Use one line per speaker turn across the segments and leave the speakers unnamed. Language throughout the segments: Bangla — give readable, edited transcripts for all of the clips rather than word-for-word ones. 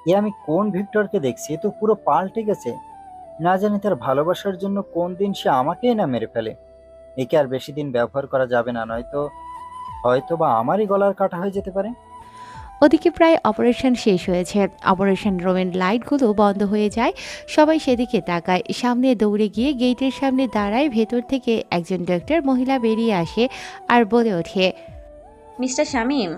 এ আমি কোন ভিক্টরকে দেখছি? এ তো পুরো পাল্টে গেছে। না জানি তার ভালোবাসার জন্য কোন দিন সে আমাকেই না মেরে ফেলে। একে আর বেশি দিন ব্যবহার করা যাবে না, নয়তো হয়তো বা আমারই গলার কাটা হয়ে যেতে পারে।
ওদিকে প্রায় অপারেশন শেষ হয়েছে। অপারেশন রুমের লাইটগুলো বন্ধ হয়ে যায়। সবাই সেদিকে তাকায়। সামনে দৌড়ে গিয়ে গেটের সামনে দাঁড়ায়। ভেতর থেকে একজন ডাক্তার মহিলা বেরিয়ে আসে আর বলে ওঠে,
মিস্টার শামীম,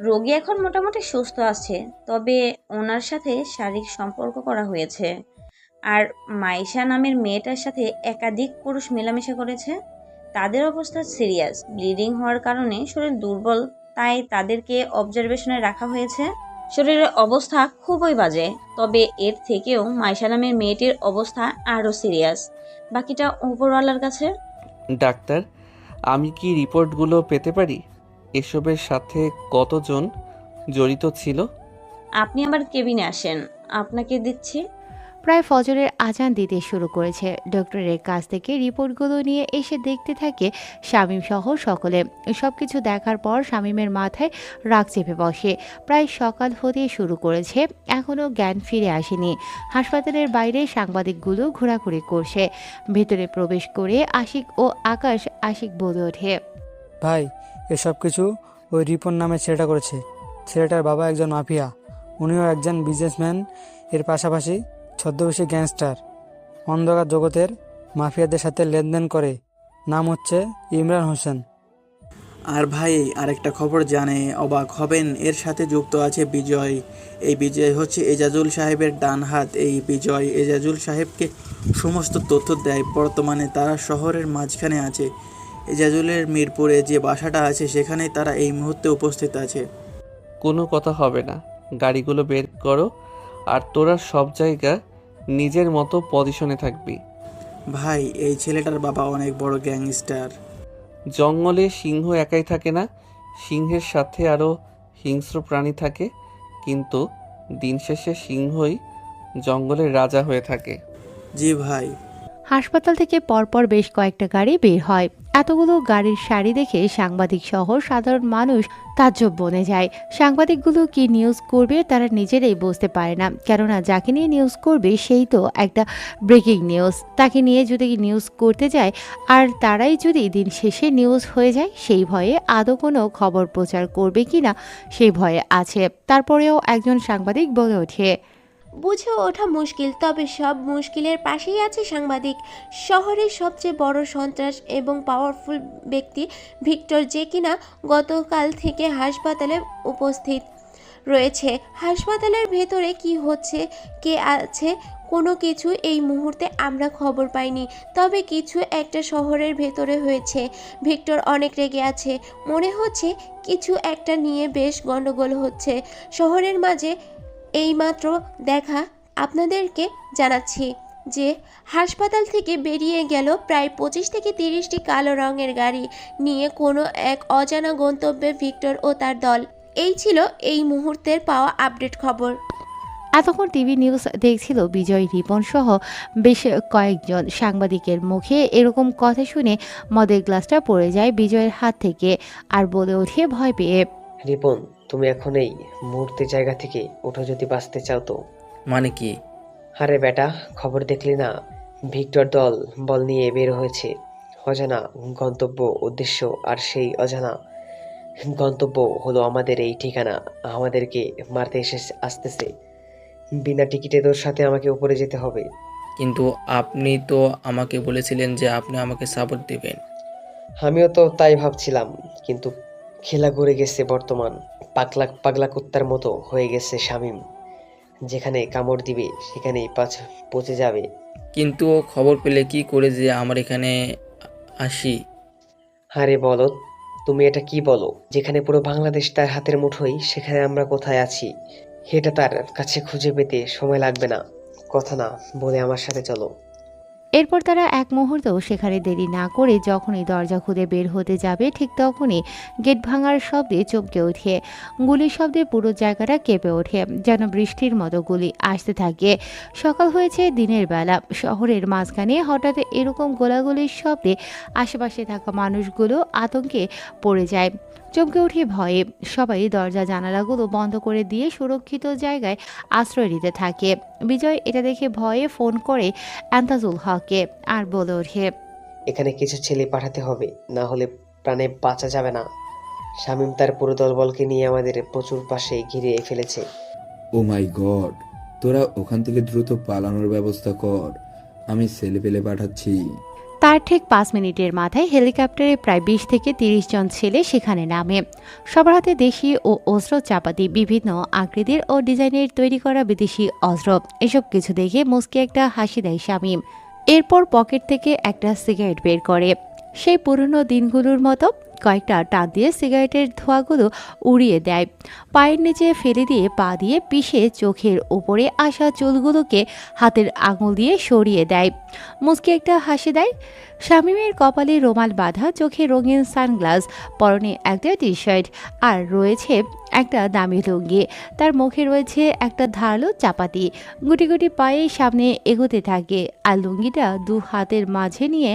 রোগী এখন মোটামুটি সুস্থ আছে, তবে ওনার সাথে শারীরিক সম্পর্ক করা হয়েছে। আর মাইশা নামের মেয়েটার সাথে একাধিক পুরুষ মেলামেশা করেছে। তাদের অবস্থা সিরিয়াস, ব্লিডিং হওয়ার কারণে শরীর দুর্বল, তাই তাদেরকে অবজারভেশনে রাখা হয়েছে। শরীরের অবস্থা খুবই বাজে, তবে এর থেকেও মাইশা নামের মেয়েটির অবস্থা আরও সিরিয়াস। বাকিটা উপরওয়ালার কাছে।
ডাক্তার, আমি কি রিপোর্টগুলো পেতে পারি? এসবের সাথে কতজন জড়িত ছিল?
আপনি আমার কেবিনে আসেন, আপনাকে দিচ্ছি।
প্রায় ফজরের আজান দিতে শুরু করেছে। ডক্টরের কাছ থেকে রিপোর্টগুলো নিয়ে এসে দেখতে থাকে শামীম সহ সকলে। সবকিছু দেখার পর শামীমের মাথায় রাগ চেপে বসে। প্রায় সকাল হতে শুরু করেছে, এখনও জ্ঞান ফিরে আসেনি। হাসপাতালের বাইরে সাংবাদিকগুলো ঘোরাঘুরি করছে। ভেতরে প্রবেশ করে আশিক ও আকাশ। আশিক বলে ওঠে,
ভাই, এসব কিছু ওই রিপন নামে ছেলেটা করেছে। ছেলেটার বাবা একজন মাফিয়া, উনিও একজন বিজনেসম্যান। এর পাশাপাশি ছদ্মবেশী গ্যাংস্টার, অন্ধকার জগতের মাফিয়াদের সাথে লেনদেন করে। নাম হচ্ছে ইমরান হোসেন।
আর ভাই, আরেকটা খবর জানে অবাক হবেন, এর সাথে যুক্ত আছে বিজয়। এই বিজয় হচ্ছে এজাজুল সাহেবের ডান হাত। এই বিজয় এজাজুল সাহেবকে সমস্ত তথ্য দেয়। বর্তমানে তারা শহরের মাঝখানে আছে। এজাজুলের মিরপুরে যে বাসাটা আছে সেখানেই তারা এই মুহূর্তে উপস্থিত আছে।
কোনো কথা হবে না, গাড়িগুলো বের করো। আর তোরা সব জায়গা নিজের মতো পজিশনে থাকবি।
ভাই, এই ছেলেটার বাবা অনেক বড় গ্যাংস্টার।
জঙ্গলে সিংহ একাই থাকে না, সিংহের সাথে আরও হিংস্র প্রাণী থাকে, কিন্তু দিন শেষে সিংহই জঙ্গলের রাজা হয়ে থাকে।
জি ভাই।
হাসপাতাল থেকে পরপর বেশ কয়েকটা গাড়ি বের হয়। এতগুলো গাড়ির সারি দেখে সাংবাদিক সহ সাধারণ মানুষ তাজ্জব বনে যায়। সাংবাদিকগুলো কি নিউজ করবে তারা নিজেরাই বুঝতে পারে না, কেননা যাকে নিয়ে নিউজ করবে সেই তো একটা ব্রেকিং নিউজ। তাকে নিয়ে যদি নিউজ করতে যায় আর তারাই যদি দিন শেষে নিউজ হয়ে যায়, সেই ভয়ে আদৌ কোনো খবর প্রচার করবে কিনা সেই ভয়ে আছে। তারপরেও একজন সাংবাদিক বলে ওঠে,
বুঝে ওঠা মুশকিল, তবে সব মুশকিলের পাশেই আছে সাংবাদিক। শহরের সবচেয়ে বড় সন্ত্রাস এবং পাওয়ারফুল ব্যক্তি ভিক্টর, যে কিনা গতকাল থেকে হাসপাতালে উপস্থিত রয়েছে। হাসপাতালের ভেতরে কি হচ্ছে, কে আছে, কোনো কিছু এই মুহূর্তে আমরা খবর পাইনি। তবে কিছু একটা শহরের ভেতরে হয়েছে। ভিক্টর অনেক রেগে আছে, মনে হচ্ছে কিছু একটা নিয়ে বেশ গন্ডগোল হচ্ছে শহরের মাঝে। এইমাত্র দেখা আপনাদেরকে জানাচ্ছি যে হাসপাতাল থেকে বেরিয়ে গেল প্রায় 25 থেকে 30টি কালো রঙের গাড়ি নিয়ে কোনো এক অজানা গন্তব্যে ভিক্টর ও তার দল। এই ছিল এই মুহূর্তের পাওয়া আপডেট খবর।
এতক্ষণ টিভি নিউজ দেখছিল বিজয়, রিপন সহ বেশ কয়েকজন সাংবাদিকের মুখে। এরকম কথা শুনে মদের গ্লাসটা পড়ে যায় বিজয়ের হাত থেকে আর বলে ওঠে ভয় পেয়ে,
রিপন, তুমি এখন এই মুহূর্তে জায়গা থেকে ওঠো যদি বাঁচতে চাও তো।
মানে কি?
আরে বেটা, খবর দেখলি না? ভিক্টর দল বল নিয়ে বের হয়েছে। অজানা গন্তব্য উদ্দেশ্য, আর সেই অজানা গন্তব্য হলো আমাদের এই ঠিকানা। আমাদেরকে মারতে আসতেছে। বিনা টিকিটে তোর সাথে আমাকে উপরে যেতে হবে।
কিন্তু আপনি তো আমাকে বলেছিলেন যে আপনি আমাকে সাপোর্ট দিবেন।
আমিও তো তাই ভাবছিলাম, কিন্তু খেলা ঘুরে গেছে বর্তমান। পাগলা পাগলা কুত্তার মতো হয়ে গেছে শামীম। যেখানে কামড় দিবে সেখানেই পচে যাবে।
কিন্তু ও খবর পেলে কি করে যে আমার এখানে আসি?
আরে বলো, তুমি এটা কি বলো? যেখানে পুরো বাংলাদেশ তার হাতের মুঠোয়, সেখানে আমরা কোথায় আছি এটা তার কাছে খুঁজে পেতে সময় লাগবে না। কথা না বলে আমার সাথে চলো।
এরপর তারা এক মুহূর্তেও সেখানে দেরি না করে যখনই দরজা খুলে বের হতে যাবে ঠিক তখনই গেট ভাঙার শব্দে চমকে ওঠে। গুলির শব্দে পুরো জায়গাটা কেঁপে ওঠে, যেন বৃষ্টির মতো গুলি আসতে থাকে। সকাল হয়েছে, দিনের বেলা। শহরের মাঝখানে হঠাৎ এরকম গোলাগুলির শব্দে আশেপাশে থাকা মানুষগুলো আতঙ্কে পড়ে যায়। চমকে ওঠে ভয়ে। সবাই দরজা জানালাগুলো বন্ধ করে দিয়ে সুরক্ষিত জায়গায় আশ্রয় নিতে থাকে। বিজয় এটা দেখে ভয়ে ফোন করে এন্তাজুল হককে আর বলে ওঠে,
এখানে কিছু ছেলে পাঠাতে হবে, না হলে প্রাণে বাঁচা যাবে না। শামীম তার পুরো দলবলকে নিয়ে আমাদের প্রচুর পাশে ঘিরে ফেলেছে।
ও মাই গড, তোরা ওখান থেকে দ্রুত পালানোর ব্যবস্থা কর, আমি ছেলে পেলে পাঠাচ্ছি।
তার ঠিক 5 মিনিটের মাথায় হেলিকপ্টারে প্রায় 20 থেকে 30 জন ছেলে সেখানে নামে। সবার হাতে দেশি ও অস্ত্র চাপাতি, বিভিন্ন আকৃতির ও ডিজাইনের তৈরি করা বিদেশি অস্ত্র। এসব কিছু দেখে মুচকি একটা হাসি দেয় শামীম। এরপর পকেট থেকে একটা সিগারেট বের করে। সেই পুরনো দিনগুলোর মতো কয়েকটা টান দিয়ে সিগারেটের ধোঁয়াগুলো উড়িয়ে দেয়। পায়ের নিচে ফেলে দিয়ে পা দিয়ে পিষে চোখের উপরে আসা চুলগুলোকে হাতের আঙুল দিয়ে সরিয়ে দেয়। মুচকি একটা হাসি দেয়। শামীমের কপালে রুমাল বাঁধা, চোখে রঙিন সানগ্লাস, পরনে একটা টি শার্ট আর রয়েছে একটা দামি লুঙ্গি। তার মুখে রয়েছে একটা ধারালো চাপাতি। গুটি গুটি পায়ে সামনে এগোতে থাকে আর লুঙ্গিটা 2 হাতের মাঝে নিয়ে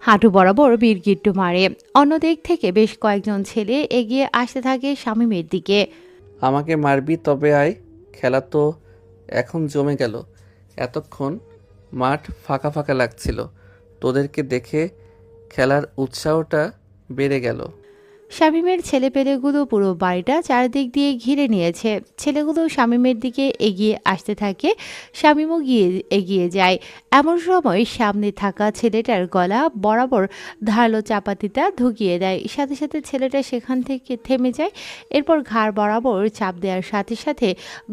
হাঁটু বরাবর বিড়গিট্টু মারে। অন্য দিক থেকে বেশ কয়েকজন ছেলে এগিয়ে আসতে থাকে শামীমের দিকে।
আমাকে মারবি তবে আয়, খেলা তো এখন জমে গেল। এতক্ষণ মাঠ ফাঁকা ফাঁকা লাগছিল, তোদেরকে দেখে খেলার উৎসাহটা বেড়ে গেল।
শামীমের ছেলেপেলেগুলো পুরো বাড়িটা চারদিক দিয়ে ঘিরে নিয়েছে। ছেলেগুলো শামীমের দিকে এগিয়ে আসতে থাকে, শামীমও এগিয়ে যায়। এমন সময় সামনে থাকা ছেলেটার গলা বরাবর ধারালো চাপাতিটা ঢুকিয়ে দেয়। সাথে সাথে ছেলেটা সেখান থেকে থেমে যায়। এরপর ঘাড় বরাবর চাপ দেওয়ার সাথে সাথে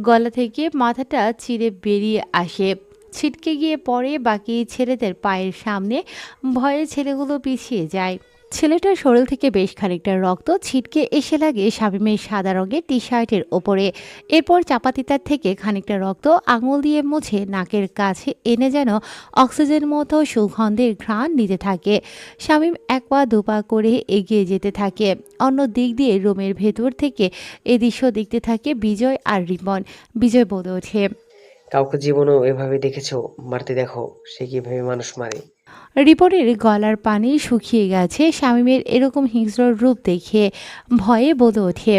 গলা থেকে মাথাটা চিরে বেরিয়ে আসে, ছিটকে গিয়ে পড়ে বাকি ছেলেদের পায়ের সামনে। ভয়ে ছেলেগুলো পিছিয়ে যায়। ছেলেটার শরীর থেকে বেশ খানিকটা রক্ত ছিটকে এসে লাগে শামীমের সাদা রঙের টি শার্টের ওপরে। এরপর চাপাতিতার থেকে খানিকটা রক্ত আঙুল দিয়ে মুছে নাকের কাছে এনে যেন অক্সিজেন মতো সুগন্ধের ঘ্রাণ নিতে থাকে। শামীম 1 পা 2 পা করে এগিয়ে যেতে থাকে। অন্য দিক দিয়ে রুমের ভেতর থেকে এই দৃশ্য দেখতে থাকে বিজয় আর রিপন। বিজয় বলে ওঠে,
কাউকে জীবনও এভাবে দেখেছো মারতে? দেখো সে কিভাবে মানুষ মারে।
রিপনের গলার পানি শুকিয়ে গেছে শামীমের এরকম হিংস্র রূপ দেখে। ভয়ে বলে ওঠে,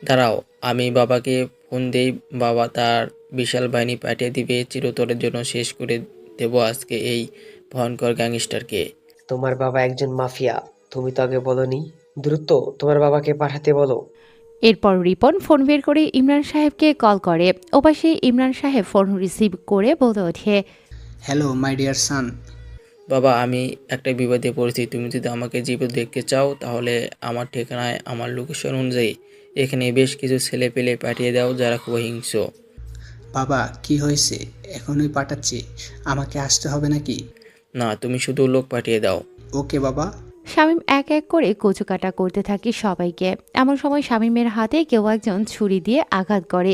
দাঁড়াও, আমি বাবাকে ফোন দেই, বাবা তার বিশাল বাহিনী পাঠিয়ে দিবে, চিরতরের জন্য শেষ করে দেব আজকে এই ভয়ঙ্কর গ্যাংস্টারকে।
তোমার বাবা একজন মাফিয়া, তুমি তো আগে বলনি। দ্রুত তোমার বাবাকে পাঠাতে বলো।
এরপর রিপন ফোন বের করে ইমরান সাহেবকে কল করে। ওপাশে ইমরান সাহেব ফোন রিসিভ করে বলে ওঠে,
হ্যালো মাই ডিয়ার সান।
বাবা, আমি একটা বিপদে পড়েছি। তুমি যদি আমাকে জীবিত দেখতে চাও তাহলে আমার ঠিকানায়, আমার লোকেশন অনুযায়ী এখানে বেশ কিছু ছেলে পেলে পাঠিয়ে দাও যারা খুব হিংস্র।
বাবা কি হয়েছে? এখনই পাঠাচ্ছি, আমাকে আসতে হবে নাকি?
না, তুমি শুধু লোক পাঠিয়ে দাও।
ওকে বাবা।
শামীম এক এক করে কচুকাটা করতে থাকে সবাইকে। এমন সময় শামীমের হাতে কেউ একজন ছুরি দিয়ে আঘাত করে।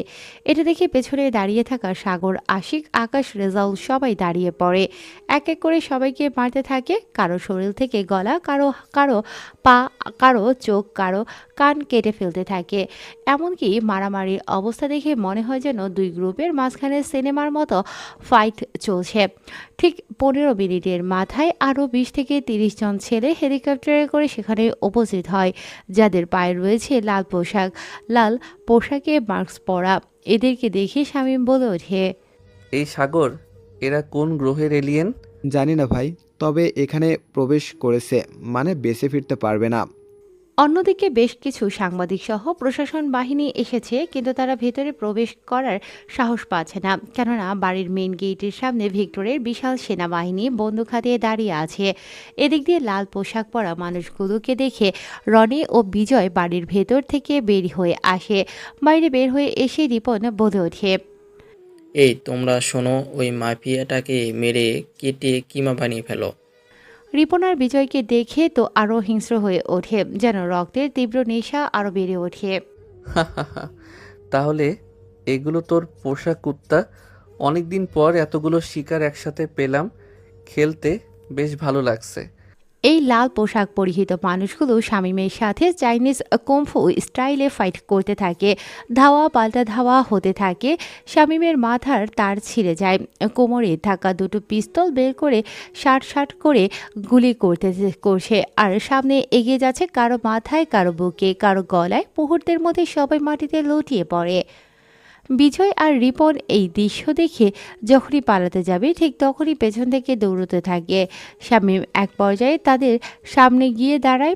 এটা দেখে পেছনে দাঁড়িয়ে থাকা সাগর, আশিক, আকাশ, রেজাউল সবাই দাঁড়িয়ে পড়ে। এক এক করে সবাইকে মারতে থাকে। কারো শরীর থেকে গলা, কারো কারো পা, কারো চোখ, কারো কান কেটে ফেলতে থাকে। এমনকি মারামারির অবস্থা দেখে মনে হয় যেন 2 গ্রুপের মাঝখানে সিনেমার মতো ফাইট চলছে। ঠিক 15 মিনিটের মাথায় আরও 20 থেকে 30 জন ছেলে হেলিকপ্টারে করে সেখানে উপস্থিত হয়, যাদের পায়ে রয়েছে লাল পোশাক, লাল পোশাকে মাস্ক পরা। এদেরকে দেখে শামীম বলে ওঠে,
এই সাগর, এরা কোন গ্রহের এলিয়েন?
জানি না ভাই, তবে এখানে প্রবেশ করেছে মানে বেঁচে ফিরতে পারবে না।
অন্যদিকে বেশ কিছু সাংবাদিক সহ প্রশাসন বাহিনী এসেছে, কিন্তু তারা ভেতরে প্রবেশ করার সাহস পাচ্ছে না, কেননা বাড়ির মেইন গেটের সামনে ভিক্টরের বিশাল সেনাবাহিনী বন্দুক হাতিয়ে দাঁড়িয়ে আছে। এদিক দিয়ে লাল পোশাক পরা মানুষগুলোকে দেখে রনি ও বিজয় বাড়ির ভেতর থেকে বের হয়ে আসে। বাইরে বের হয়ে এসে রিপন বলে ওঠে,
এই তোমরা শোনো, ওই মাফিয়াটাকে মেরে কেটে কিমা বানিয়ে ফেলো।
রিপন আর বিজয়কে দেখে তো আরও হিংস্র হয়ে ওঠে, যেন রক্তের তীব্র নেশা আরও বেড়ে ওঠে।
তাহলে এগুলো তোর পোষা কুত্তা? অনেকদিন পর এতগুলো শিকার একসাথে পেলাম, খেলতে বেশ ভালো লাগছে।
এই লাল পোশাক পরিহিত মানুষগুলো শামীমের সাথে চাইনিজ কুম্ফু স্টাইলে ফাইট করতে থাকে। ধাওয়া পাল্টা ধাওয়া হতে থাকে। শামীমের মাথার তার ছিঁড়ে যায়। কোমরে থাকা দুটো পিস্তল বের করে শাট করে গুলি করছে আর সামনে এগিয়ে যাচ্ছে, কারো মাথায়, কারো বুকে, কারো গলায়। মুহূর্তের মধ্যে সবাই মাটিতে লুটিয়ে পড়ে। বিজয় আর রিপন এই দৃশ্য দেখে যখনই পালাতে যাবে ঠিক তখনই পেছন থেকে দৌড়তে থাকে। শামীম এক পর্যায়ে তাদের সামনে গিয়ে দাঁড়ায়,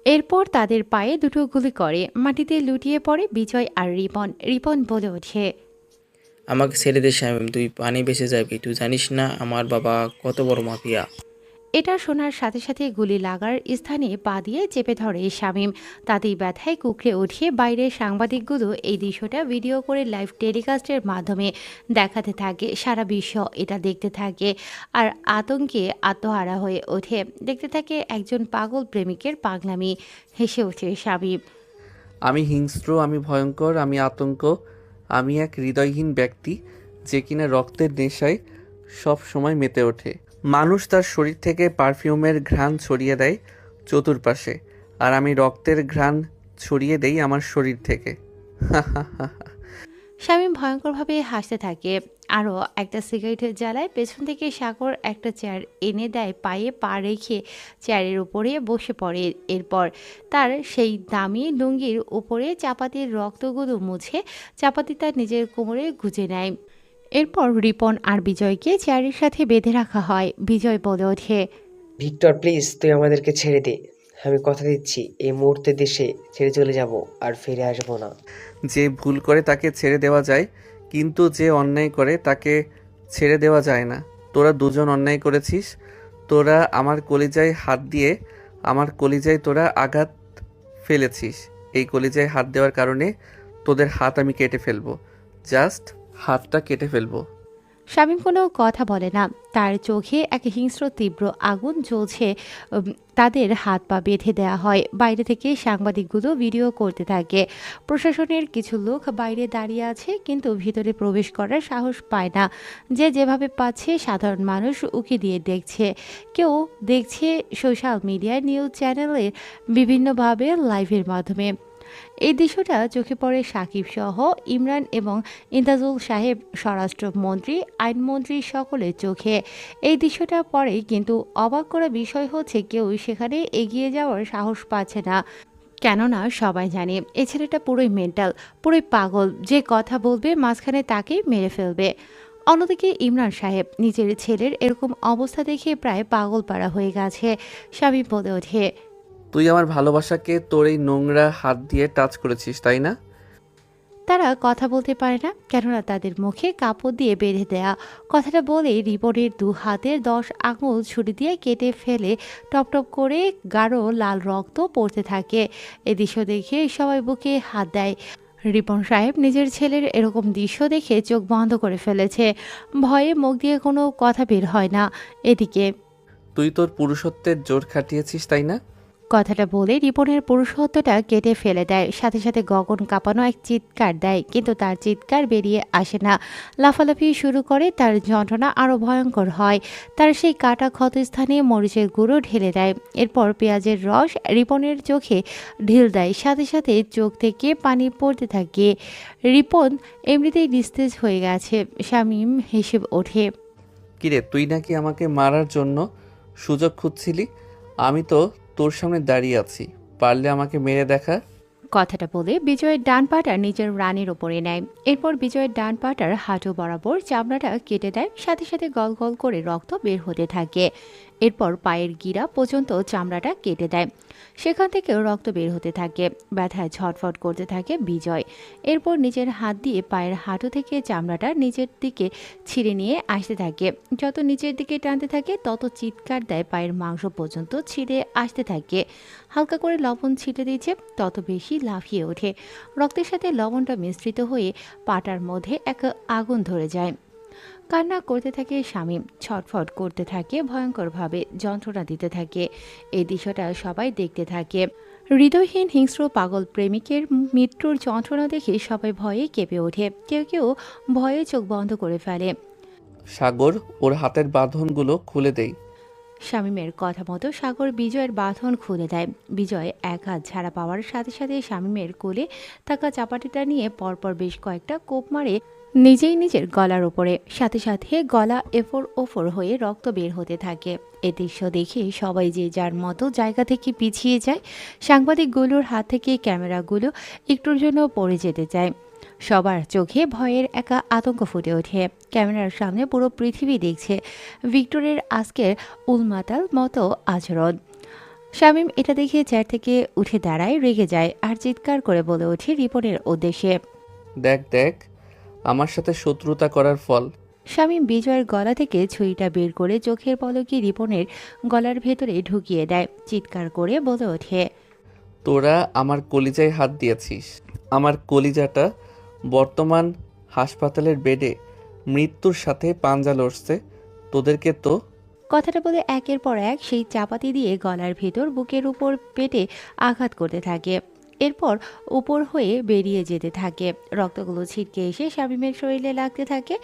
এরপর তাদের পায়ে দুটো গুলি করে। মাটিতে লুটিয়ে পড়ে বিজয় আর রিপন। রিপন বলে ওঠে,
আমাকে ছেড়ে দে শামীম, তুই পানি বেঁচে যাবি। তুই জানিস না আমার বাবা কত বড় মাফিয়া।
এটা শোনার সাথে সাথে গুলি লাগার স্থানে পা দিয়ে চেপে ধরে শামীম। তাতেই ব্যথায় কুকড়ে উঠিয়ে বাইরের সাংবাদিকগুলো এই দৃশ্যটা ভিডিও করে লাইভ টেলিকাস্টের মাধ্যমে দেখাতে থাকে। সারা বিশ্ব এটা দেখতে থাকে আর আতঙ্কে আত্মহারা হয়ে ওঠে। দেখতে থাকে একজন পাগল প্রেমিকের পাগলামি। হেসে ওঠে শামীম।
আমি হিংস্র, আমি ভয়ঙ্কর, আমি আতঙ্ক, আমি এক হৃদয়হীন ব্যক্তি যে কিনা রক্তের নেশায় সব সময় মেতে ওঠে। মানুষ তার শরীর থেকে পারফিউমের ঘ্রাণ ছড়িয়ে দেয় চতুর্পাশে, আর আমি রক্তের ঘ্রাণ ছড়িয়ে দেই আমার শরীর থেকে।
শামীম ভয়ঙ্করভাবে হাসতে থাকে। আরও একটা সিগারেটের জ্বালায় পেছন থেকে সাগর একটা চেয়ার এনে দেয়, পায়ে পা রেখে চেয়ারের উপরে বসে পড়ে। এরপর তার সেই দামি লুঙ্গির উপরে চাপাতির রক্তগুলো মুছে চাপাতি তার নিজের কোমরে গুজে নেয়। এরপর রিপন আর বিজয়কে চেয়ারের সাথে বেঁধে রাখা হয়। বিজয় বলে ওঠে,
ভিক্টর প্লিজ তুই আমাদেরকে ছেড়ে দে। আমি কথা দিচ্ছি এই মুহূর্তে দেশে ছেড়ে চলে যাব আর ফিরে আসবো না।
যে ভুল করে তাকে ছেড়ে দেওয়া যায়, কিন্তু যে অন্যায় করে তাকে ছেড়ে দেওয়া যায় না। তোরা দুজন অন্যায় করেছিস। তোরা আমার কলিজায় হাত দিয়ে আমার কলিজায় তোরা আঘাত ফেলেছিস। এই কলিজায় হাত দেওয়ার কারণে তোদের হাত আমি কেটে ফেলবো। জাস্ট হাতটা কেটে ফেলবো।
শামীম কোনো কথা বলে না। তার চোখে এক হিংস্র তীব্র আগুন জ্বলছে। তাদের হাত পা বেঁধে দেওয়া হয়। বাইরে থেকে সাংবাদিকগুলো ভিডিও করতে থাকে। প্রশাসনের কিছু লোক বাইরে দাঁড়িয়ে আছে, কিন্তু ভিতরে প্রবেশ করার সাহস পায় না। যে যেভাবে পাচ্ছে সাধারণ মানুষ উকি দিয়ে দেখছে। কেউ দেখছে সোশ্যাল মিডিয়ায়, নিউজ চ্যানেলের বিভিন্নভাবে লাইভের মাধ্যমে। এই দৃশ্যটা চোখে পড়ে সাকিব সহ ইমরান এবং ইন্তাজুল সাহেব, স্বরাষ্ট্রমন্ত্রী, আইনমন্ত্রী সকলের চোখে। এই দৃশ্যটা পরে কিন্তু অবাক করা বিষয় হচ্ছে কেউ সেখানে এগিয়ে যাওয়ার সাহস পাচ্ছে না। কেননা সবাই জানে এই ছেলেটা পুরোই মেন্টাল, পুরোই পাগল। যে কথা বলবে মাঝখানে তাকেই মেরে ফেলবে। অন্যদিকে ইমরান সাহেব নিজের ছেলের এরকম অবস্থা দেখে প্রায় পাগল পাড়া হয়ে গেছে। স্বামী বলে ওঠে,
তুই আমার ভালোবাসাকে তোর এই নোংরা হাত দিয়ে টাচ করেছিস, তাই না?
তারা কথা বলতে পারে না, কেননা তাদের মুখে কাপড় দিয়ে বেঁধে দেয়া। কথাটা বলে রিপনের 2 হাতের 10 আঙুল ছুরি দিয়ে কেটে ফেলে টপটপ করে গাঢ় লাল রক্ত পড়তে থাকে। এই দৃশ্য দেখে সবাই বুকে হাত দেয়। রিপন সাহেব নিজের ছেলের এরকম দৃশ্য দেখে চোখ বন্ধ করে ফেলেছে। ভয়ে মুখ দিয়ে কোনো কথা বের হয় না। এদিকে
তুই তোর পুরুষত্বের জোর খাটিয়েছিস, তাই না?
কথাটা বলে রিপনের পুরুষত্বটা কেটে ফেলে দেয়। সাথে সাথে গগন কাঁপানো এক চিৎকার দেয়, কিন্তু তার চিৎকার বেরিয়ে আসে না। লাফালাফি শুরু করে। তার যন্ত্রণা আরও ভয়ঙ্কর হয়। তার সেই কাটা ক্ষত স্থানে মরিচের গুঁড়ো ঢেলে দেয়। এরপর পেঁয়াজের রস রিপনের চোখে ঢিল দেয়। সাথে সাথে চোখ থেকে পানি পড়তে থাকে। রিপন এমনিতেই নিস্তেজ হয়ে গেছে। শামীম হেসে ওঠে,
কিরে, তুই নাকি আমাকে মারার জন্য সুযোগ খুঁজছিলি? আমি তো তোর সামনে দাঁড়িয়ে আছি, পারলে আমাকে মেরে দেখা।
কথাটা বলে বিজয়ের ডান পাটা নিজের রানের ওপরে নেয়। এরপর বিজয়ের ডান পাটার হাঁটু বরাবর চামড়াটা কেটে দেয়। সাথে সাথে গল গল করে রক্ত বের হতে থাকে। এরপর পায়ের গিরা পর্যন্ত চামড়াটা কেটে দেয়। সেখান থেকেও রক্ত বের হতে থাকে। ব্যথায় ছটফট করতে থাকে বিজয়। এরপর নিজের হাত দিয়ে পায়ের হাঁটু থেকে চামড়াটা নিজের দিকে ছিঁড়ে নিয়ে আসতে থাকে। যত নিচের দিকে টানতে থাকে তত চিৎকার দেয়, পায়ের মাংস পর্যন্ত ছিঁড়ে আসতে থাকে। হালকা করে লবণ ছিটে দিচ্ছে, তত বেশি লাফিয়ে ওঠে। রক্তের সাথে লবণটা মিশ্রিত হয়ে পাটার মধ্যে এক আগুন ধরে যায়। কান্না করতে থাকে শামীম, ছটফট করতে থাকে ভয়ঙ্করভাবে, যন্ত্রণা দিতে থাকে। এই দৃশ্যটা সবাই দেখতে থাকে। হৃদয়হীন হিংস্র পাগল প্রেমিকের মৃত্যুর যন্ত্রণা দেখে সবাই ভয়ে কেঁপে ওঠে। কেউ কেউ ভয়ে চোখ বন্ধ করে ফেলে।
সাগর, ওর হাতের বাঁধনগুলো খুলে দেই।
শামীমের কথা মতো সাগর বিজয়ের বাঁধন খুলে দেয়। বিজয় এক হাত ছাড়া পাওয়ার সাথে সাথে শামীমের কোলে থাকা চাপাটিটা নিয়ে পরপর বেশ কয়েকটা কোপ মারে নিজেই নিজের গলার উপরে। সাথে সাথে গলা এফোর ওফর হয়ে রক্ত বের হতে থাকে। এ দৃশ্য দেখে সবাই যে যার মতো জায়গা থেকে পিছিয়ে যায়। সাংবাদিকগুলোর হাত থেকে ক্যামেরাগুলো একটুর জন্য পড়ে যেতে চায়। সবার চোখে ভয়ের একা আতঙ্ক ফুটে ওঠে। ক্যামেরার সামনে পুরো পৃথিবী দেখছে ভিক্টরের আজকের উন্মাতাল মতো আচরণ। শামীম এটা দেখে চেয়ার থেকে উঠে দাঁড়ায়, রেগে যায় আর চিৎকার করে বলে ওঠে রিপনের উদ্দেশ্যে,
দেখ দেখ আমার সাথে শত্রুতা করার ফল।
শামীম বিজয়ের গলা থেকে ছুরিটা বের করে চোখের পলকে রিপনের গলার ভেতরে ঢুকিয়ে দেয়। চিৎকার করে বলে ওঠে,
তোরা আমার কলিজায় হাত দিয়েছিস। আমার কলিজাটা বর্তমান হাসপাতালের বেডে মৃত্যুর সাথে পাঞ্জা লড়ছে। তোদেরকে তো।
কথাটা বলে একের পর এক সেই চাপাতি দিয়ে গলার ভেতর বুকের উপর পেটে আঘাত করতে থাকে। এরপর উপর হয়ে বেরিয়ে যেতে থাকে। রক্তগুলো ছিটকে এসে শামীমের শরীরে লাগতে থাকে।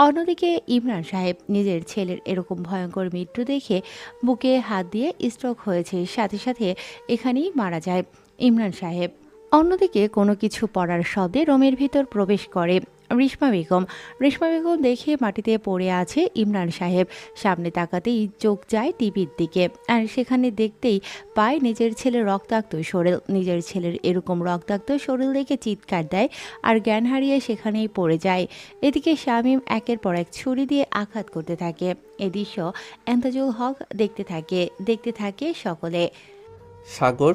অন্যদিকে ইমরান সাহেব নিজের ছেলের এরকম ভয়ঙ্কর মৃত্যু দেখে বুকে হাত দিয়ে স্ট্রোক হয়েছে, সাথে সাথে এখানেই মারা যায় ইমরান সাহেব। অন্যদিকে কোনো কিছু পড়ার শব্দে রুমের ভিতর প্রবেশ করে রেশমা বেগম। রেশমা বেগম দেখে মাটিতে পড়ে আছে ইমরান সাহেব। সামনে তাকাতেই চোখ যায় টিভির দিকে, আর সেখানে দেখতেই পায় নিজের ছেলের রক্তাক্ত শরীর। নিজের ছেলের এরকম রক্তাক্ত শরীর দেখে চিৎকার দেয় আর জ্ঞান হারিয়ে সেখানেই পড়ে যায়। এদিকে শামীম একের পর এক ছুরি দিয়ে আঘাত করতে থাকে। এ দৃশ্য এন্তাজুল হক দেখতে থাকে সকলে।
সাগর,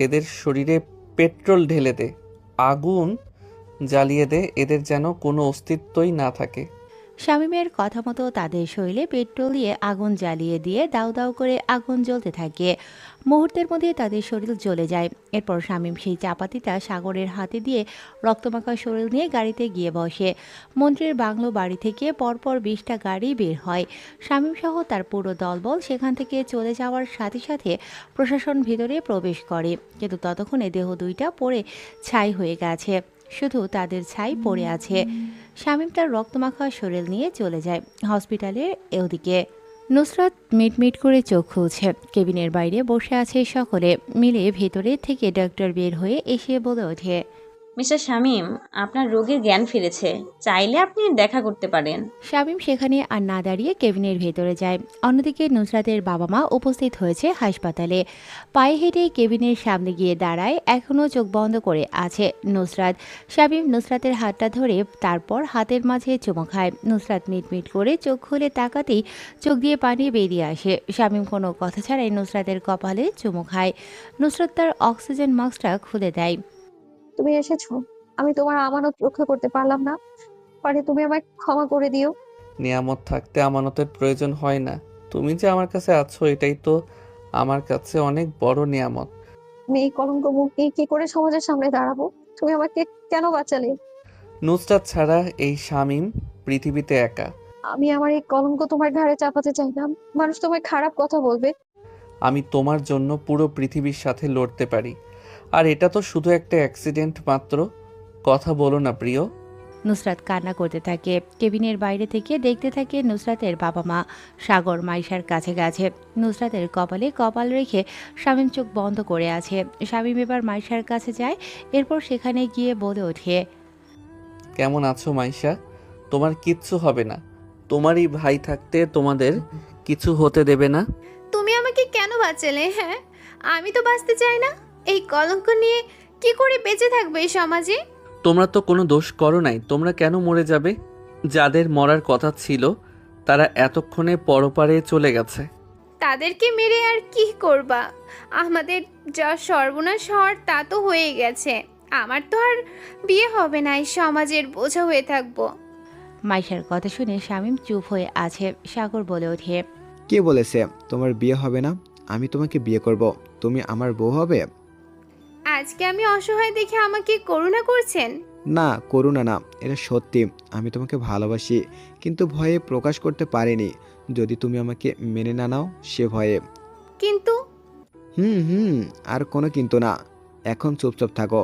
এদের শরীরে পেট্রোল ঢেলে দে, আগুন জ্বালিয়ে দে, এদের যেন কোনো অস্তিত্বই না থাকে।
শামীমের কথা মতো তাদের শরীরে পেট্রোল দিয়ে আগুন জ্বালিয়ে দিয়ে দাউ দাউ করে আগুন জ্বলতে থাকে। মুহূর্তের মধ্যে তাদের শরীর জ্বলে যায়। এরপর শামীম সেই চাপাতিটা সাগরের হাতে দিয়ে রক্তমাখা শরীর নিয়ে গাড়িতে গিয়ে বসে। মন্ত্রীর বাংলো বাড়ি থেকে পরপর 20টা গাড়ি বের হয়। শামীম সহ তার পুরো দলবল সেখান থেকে চলে যাওয়ার সাথে সাথে প্রশাসন ভিতরে প্রবেশ করে। কিন্তু ততক্ষণে দেহ দুইটা পড়ে ছাই হয়ে গেছে, শুধু তাদের ছাই পড়ে আছে। শামীম তার রক্তমাখা শরীর নিয়ে চলে যায় হসপিটালের ওদিকে। নুসরাত মিটমিট করে চোখ খুলছে। কেবিনের বাইরে বসে আছে সকলে মিলে। ভেতরে থেকে ডাক্তার বের হয়ে এসে বলে ওঠে,
মিস্টার শামীম, আপনার রোগীর জ্ঞান ফিরেছে, চাইলে আপনি দেখা করতে পারেন।
শামীম সেখানে আর না দাঁড়িয়ে কেবিনের ভেতরে যায়। অন্যদিকে নুসরাতের বাবা মা উপস্থিত হয়েছে হাসপাতালে। পায়ে হেঁটে কেবিনের সামনে গিয়ে দাঁড়ায়। এখনও চোখ বন্ধ করে আছে নুসরাত। শামীম নুসরাতের হাতটা ধরে তারপর হাতের মাঝে চুমো খায়। নুসরাত মিটমিট করে চোখ খুলে তাকাতেই চোখ দিয়ে পানি বেরিয়ে আসে। শামীম কোনো কথা ছাড়াই নুসরাতের কপালে চুমো খায়। নুসরাত তার অক্সিজেন মাস্কটা খুলে দেয়।
তুমি এসেছো, আমি তোমার আমানত রক্ষা করতে পারলাম না, পরে তুমি আমায় ক্ষমা করে দিও।
নিয়ামত থাকতে আমানতের প্রয়োজন হয় না। তুমি যে আমার কাছে আছো এটাই তো আমার কাছে অনেক বড় নিয়ামত।
আমি এই কলঙ্ক মুখ নিয়ে কি করে সমাজের সামনে দাঁড়াবো? তুমি আমাকে কেন বাঁচালে?
নুসরাত ছাড়া এই শামীম পৃথিবীতে একা।
আমি আমার এই কলঙ্ক তোমার ঘাড়ে চাপাতে চাইলাম, মানুষ তোমায় খারাপ কথা বলবে।
আমি তোমার জন্য পুরো পৃথিবীর সাথে লড়তে পারি, আর এটা তো শুধু একটা অ্যাক্সিডেন্ট মাত্র। কথা বলো না প্রিয়।
নুসরাত কান্না করতে থাকে। কেবিনের বাইরে থেকে দেখতে থাকে নুসরাতের বাবা মা। সাগর মাইশার কাছে গেছে। নুসরাতের কপালে কপাল রেখে শামীম চোখ বন্ধ করে আছে। শামীম এবার মাইশার কাছে যায়। এরপর সেখানে গিয়ে বলে ওঠে,
কেমন আছো মাইশা? তোমার কিচ্ছু হবে না। তোমারই ভাই থাকতে তোমাদের কিছু হতে দেবে না।
তুমি আমাকে কেন বাঁচালে? হ্যাঁ, আমি তো বাঁচতে চাই না। এই কলঙ্ক নিয়ে কি করে বেঁচে থাকবে এই সমাজে?
তোমরা তো কোনো দোষ করো নাই, তোমরা কেন মরে যাবে? যাদের মরার কথা ছিল তারা এতক্ষণে পরপারে চলে গেছে।
তাদেরকে মেরে আর কি করবা? আমাদের যা সর্বনাশ হওয়ার তা তো হয়ে গেছে। আমার তো আর বিয়ে হবে না, এই সমাজের বোঝা হয়ে থাকবো।
মাইশার কথা শুনে শামীম চুপ হয়ে আছে। সাগর বলে ওঠে,
কে বলেছে তোমার বিয়ে হবে না? আমি তোমাকে বিয়ে করব, তুমি আমার বউ হবে।
আজকে আমি অসহায় দেখে আমাকে করুণা করছেন?
না, করুণা না, এটা সত্যি। আমি তোমাকে ভালোবাসি, কিন্তু ভয়ে প্রকাশ করতে পারিনি। যদি তুমি আমাকে মেনে না নাও সে ভয়ে।
কিন্তু
আর কোনো কিন্তু না, এখন চুপচাপ থাকো।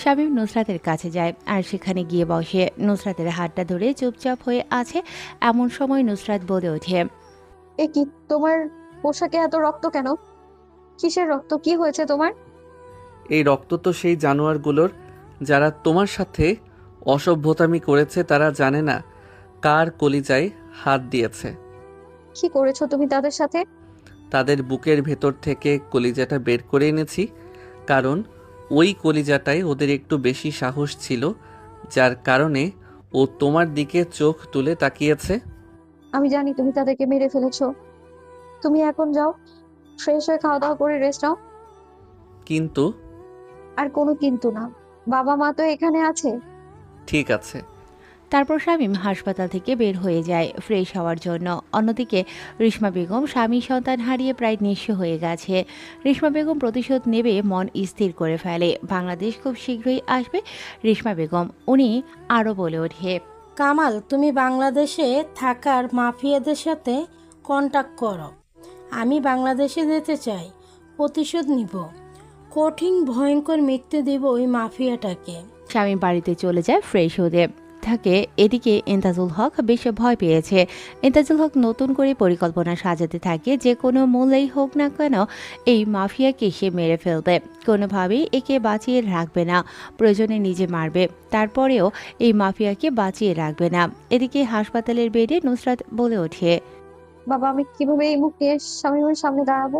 শামীম নুসরাতের কাছে যায় আর সেখানে গিয়ে বসে। নুসরাতের হাতটা ধরে চুপচাপ হয়ে আছে। এমন সময় নুসরাত বলে ওঠে,
এ কি, তোমার পোশাকে এত রক্ত কেন? কিসের রক্ত? কি হয়েছে তোমার?
এই রক্ত তো সেই জানোয়ারগুলোর, যারা তোমার সাথে অসভ্যতামি করেছে। তারা জানে না কার কলিজায় হাত দিয়েছে।
কি করেছো তুমি তাদের সাথে?
তাদের বুকের ভেতর থেকে কলিজাটা বের করে এনেছি, কারণ ওই কলিজাটায় ওদের একটু বেশি সাহস ছিল, যার কারণে ও তোমার দিকে চোখ তুলে তাকিয়েছে।
আমি জানি তুমি তাদেরকে মেরে ফেলেছো। তুমি এখন যাও, ফ্রেশ হয়ে খাওয়া দাওয়া করে রেস্ট নাও।
কিন্তু
আর কোনো কিন্তু না, বাবা মা তো এখানে আছে।
ঠিক আছে।
তারপর শামীম হাসপাতাল থেকে বের হয়ে যায় ফ্রেশ হওয়ার জন্য। অন্যদিকে রেশমা বেগম স্বামী সন্তান হারিয়ে প্রায় নিঃস্ব হয়ে গেছে। রেশমা বেগম প্রতিশোধ নেবে মন স্থির করে ফেলে। বাংলাদেশ খুব শীঘ্রই আসবে রেশমা বেগম। উনি আরও বলে ওঠে,
কামাল, তুমি বাংলাদেশে থাকার মাফিয়াদের সাথে কন্টাক্ট করো। আমি বাংলাদেশে যেতে চাই, প্রতিশোধ নিব, কঠিন ভয়ঙ্কর মৃত্যু দিব ওই মাফিয়াটাকে।
স্বামী বাড়িতে চলে যায় ফ্রেশ হতে থাকে। এদিকে ইন্তাজুল হক বেশ ভয় পেয়েছে। ইন্তাজুল হক নতুন করে পরিকল্পনা সাজাতে থাকে, যে কোনো মূল্যেই হোক না কেন এই মাফিয়াকে সে মেরে ফেলবে। কোনোভাবেই একে বাঁচিয়ে রাখবে না, প্রয়োজনে নিজে মারবে, তারপরেও এই মাফিয়াকে বাঁচিয়ে রাখবে না। এদিকে হাসপাতালের বেডে নুসরাত বলে ওঠে,
বাবা, আমি কিভাবে এই মুখ নিয়ে স্বামীর সামনে দাঁড়াবো?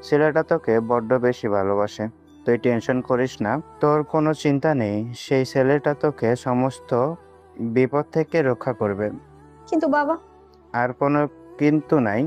ছেলেটা তোকে বড্ড বেশি ভালোবাসে, তুই টেনশন করিস না, তোর কোনো চিন্তা নেই। সেই ছেলেটা তোকে সমস্ত বিপদ থেকে রক্ষা করবে।
কিন্তু বাবা।
আর কোনো কিন্তু নাই,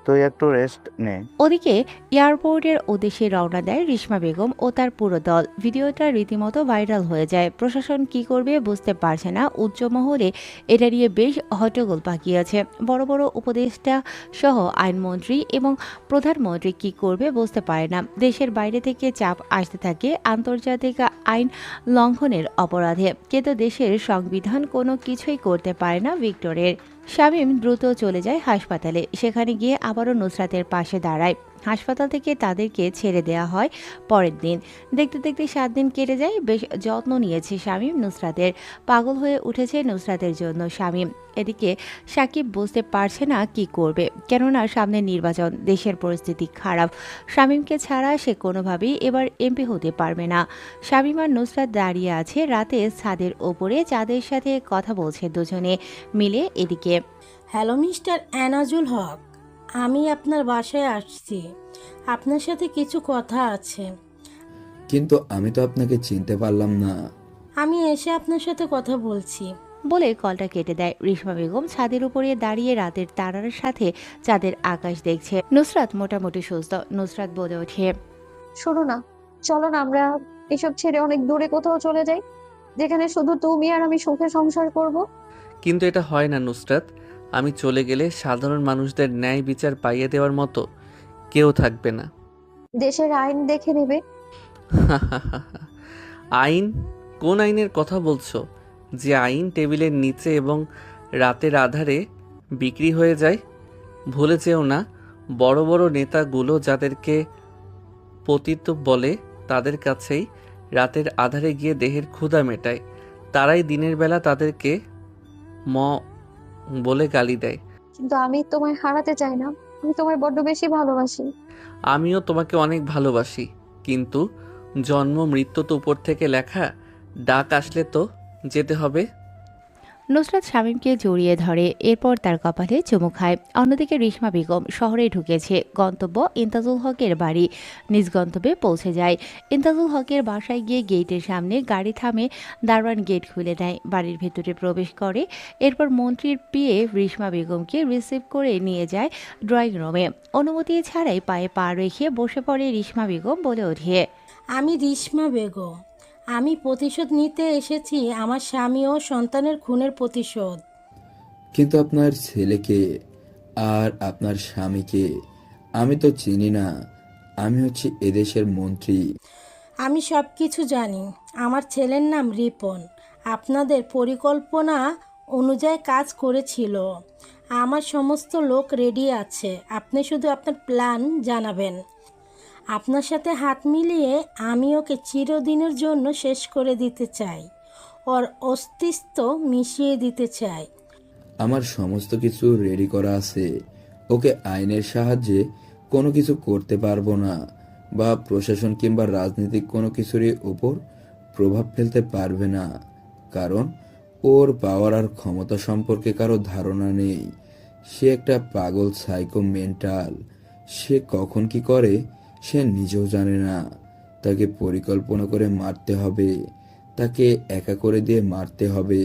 তুই একটু রেস্ট নে।
ওদিকে এয়ারপোর্টের উদ্দেশ্যে রওনা দেয় রেশমা বেগম ও তার পুরো দল। ভিডিওটা রীতিমতো ভাইরাল হয়ে যায়। প্রশাসন কি করবে বুঝতে পারছে না। উচ্চ মহলে এটা নিয়ে বেশ হট্টগোল পাকিয়েছে। বড় বড় উপদেষ্টা সহ আইনমন্ত্রী এবং প্রধানমন্ত্রী কি করবে বুঝতে পারে না। দেশের বাইরে থেকে চাপ আসতে থাকে আন্তর্জাতিক আইন লঙ্ঘনের অপরাধে, কিন্তু দেশের সংবিধান কোনো কিছুই করতে পারে না ভিক্টরের। শামীম দ্রুত চলে যায় হাসপাতালে। সেখানে গিয়ে আবারও নুসরাতের পাশে দাঁড়ায়। হাসপাতাল থেকে তাদেরকে ছেড়ে দেওয়া হয় পরের দিন। দেখতে দেখতে 7 দিন কেটে যায়। বেশ যত্ন নিয়েছে শামীম নুসরাতের। পাগল হয়ে উঠেছে নুসরাতের জন্য শামীম। এদিকে সাকিব বুঝতে পারছে না কি করবে, কেননা সামনে নির্বাচন, দেশের পরিস্থিতি খারাপ। শামীমকে ছাড়া সে কোনোভাবেই এবার এমপি হতে পারবে না। শামীম আর নুসরাত দাঁড়িয়ে আছে রাতে ছাদের ওপরে, চাঁদের সাথে কথা বলছে দুজনে মিলে। এদিকে,
হ্যালো মিস্টার এনাজুল হক, আমি আপনার বাসায় আসছি, আপনার সাথে কিছু কথা আছে।
কিন্তু আমি তো আপনাকে চিনতে পারলাম না।
আমি এসে আপনার সাথে কথা বলছি
বলে কলটা কেটে দেয়। রেশমা বেগম ছাদের উপরে দাঁড়িয়ে রাতের তারার সাথে চাঁদের আকাশ দেখছে। নুসরাত মোটামুটি সুস্থ। নুসরাত বলে ওঠে,
শোনো না, চলো না আমরা এসব ছেড়ে অনেক দূরে কোথাও চলে যাই, যেখানে শুধু তুমি আর আমি সুখে সংসার করব।
কিন্তু এটা হয় না নুসরাত। আমি চলে গেলে সাধারণ মানুষদের ন্যায় বিচার পাইয়ে দেওয়ার মতো কেউ থাকবে না।
দেশের আইন দেখে নেবে।
আইন? কোন আইনের কথা বলছো? যে আইন টেবিলের নিচে এবং রাতের আধারে বিক্রি হয়ে যায়। ভুলে যেও না, বড় বড় নেতাগুলো যাদেরকে পতিত বলে, তাদের কাছেই রাতের আধারে গিয়ে দেহের ক্ষুধা মেটায়। তারাই দিনের বেলা তাদেরকে বলে গালি দেয়।
কিন্তু আমি তোমায় হারাতে চাই না, আমি তোমায় বড্ড বেশি ভালোবাসি।
আমিও তোমাকে অনেক ভালোবাসি, কিন্তু জন্ম মৃত্যু তো উপর থেকে লেখা, ডাক আসলে তো যেতে হবে।
নুসরাত শামীমকে জড়িয়ে ধরে, এরপর তার কপালে চুমু খায়। অন্যদিকে রেশমা বেগম শহরে ঢুকেছে। গন্তব্য ইন্তাজুল হকের বাড়ি। নিজ গন্তব্যে পৌঁছে যায়। ইন্তাজুল হকের বাসায় গিয়ে গেটের সামনে গাড়ি থামে। দারোয়ান গেট খুলে দেয়, বাড়ির ভেতরে প্রবেশ করে। এরপর মন্ত্রীর পিএ রেশমা বেগমকে রিসিভ করে নিয়ে যায় ড্রয়িং রুমে। অনুমতি ছাড়াই পায়ে পা রেখে বসে পড়ে রেশমা বেগম। বলে ওঠে,
আমি রেশমা বেগম, আমি প্রতিশোধ নিতে এসেছি, আমার স্বামী ও সন্তানের খুনের প্রতিশোধ।
কিন্তু আপনার ছেলেকে আর আপনার স্বামীকে আমি তো চিনি না। আমি হচ্ছি এদেশের মন্ত্রী।
আমি সব কিছু জানি। আমার ছেলের নাম রিপন। আপনাদের পরিকল্পনা অনুযায়ী কাজ করেছিল। আমার সমস্ত লোক রেডি আছে, আপনি শুধু আপনার প্ল্যান জানাবেন। আপনার সাথে হাত মিলিয়ে আমি ওকে চিরদিনের জন্য শেষ করে দিতে চাই, ওর অস্তিত্ব মিশিয়ে দিতে চাই।
আমার সমস্ত কিছু রেডি করা আছে। ওকে আইনের সাহায্যে কোনো কিছু করতে পারবো না, বা প্রশাসন কিংবা রাজনৈতিক কোনো কিছুরই উপর প্রভাব ফেলতে পারবে না, কারণ ওর পাওয়ার আর ক্ষমতা সম্পর্কে কারো ধারণা নেই। সে একটা পাগল সাইকো মেন্টাল। সে কখন কি করে সে নিজেও জানে না। তাকে পরিকল্পনা করে মারতে হবে, তাকে একা করে দিয়ে মারতে হবে,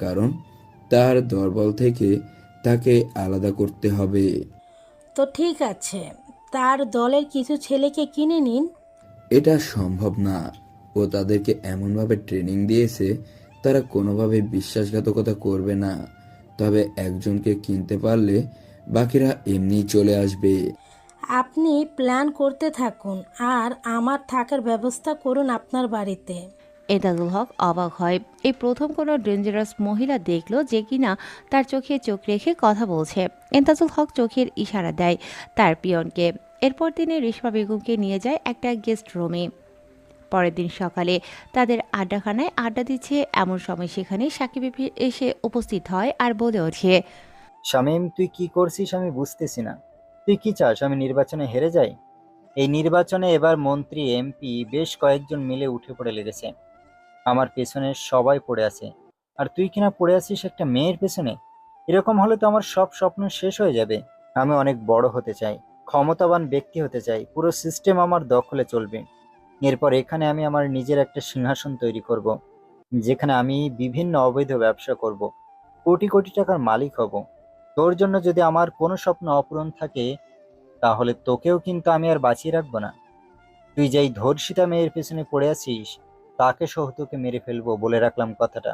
কারণ তার দলবল থেকে তাকে আলাদা করতে হবে।
তো ঠিক আছে, তার দলের কিছু ছেলেকে কিনে নিন।
এটা সম্ভব না। ও তাদেরকে এমনভাবে ট্রেনিং দিয়েছে তারা কোনোভাবে বিশ্বাসঘাতকতা করবে না। তবে একজনকে কিনতে পারলে বাকিরা এমনিই চলে আসবে।
আপনি প্ল্যান করতে থাকুন আর আমার থাকার ব্যবস্থা করুন আপনার বাড়িতে।
এন্তাজুল হক অবাক হয়। এই প্রথম কোনো ডেঞ্জারাস মহিলা দেখলো যে কিনা তার চোখে চোখ রেখে কথা বলছে। এন্তাজুল হক চোখের ইশারা দেয় তার পিয়নকে। এরপর তিনি রেশমা বেগমকে নিয়ে যায় একটা গেস্ট রুমে। পরের দিন সকালে তাদের আড্ডাখানায় আড্ডা দিচ্ছে, এমন সময় সেখানে সাকিব এসে উপস্থিত হয় আর বলে ওঠে,
শামীম, তুই কি করছিস আমি বুঝতেছি না। তুই কি চাস আমি নির্বাচনে হেরে যাই? এই নির্বাচনে এবার মন্ত্রী, এমপি বেশ কয়েকজন মিলে উঠে পড়ে লেগেছে। আমার পেছনে সবাই পড়ে আছে, আর তুই কিনা পড়ে আছিস একটা মেয়ের পেছনে। এরকম হলে তো আমার সব স্বপ্ন শেষ হয়ে যাবে। আমি অনেক বড় হতে চাই, ক্ষমতাবান ব্যক্তি হতে চাই, পুরো সিস্টেম আমার দখলে চলবে। এরপর এখানে আমি আমার নিজের একটা সিংহাসন তৈরি করব, যেখানে আমি বিভিন্ন অবৈধ ব্যবসা করব, কোটি কোটি টাকার মালিক হব। তোর জন্য যদি আমার কোনো স্বপ্ন অপূরণ থাকে, তাহলে তোকেও কিন্তু আমি আর বাঁচিয়ে রাখবো না। তুই যেই ধর্ষিতা মেয়ের পেছনে পড়ে আছিস, তাকে সহ তোকে মেরে ফেলবো, বলে রাখলাম কথাটা।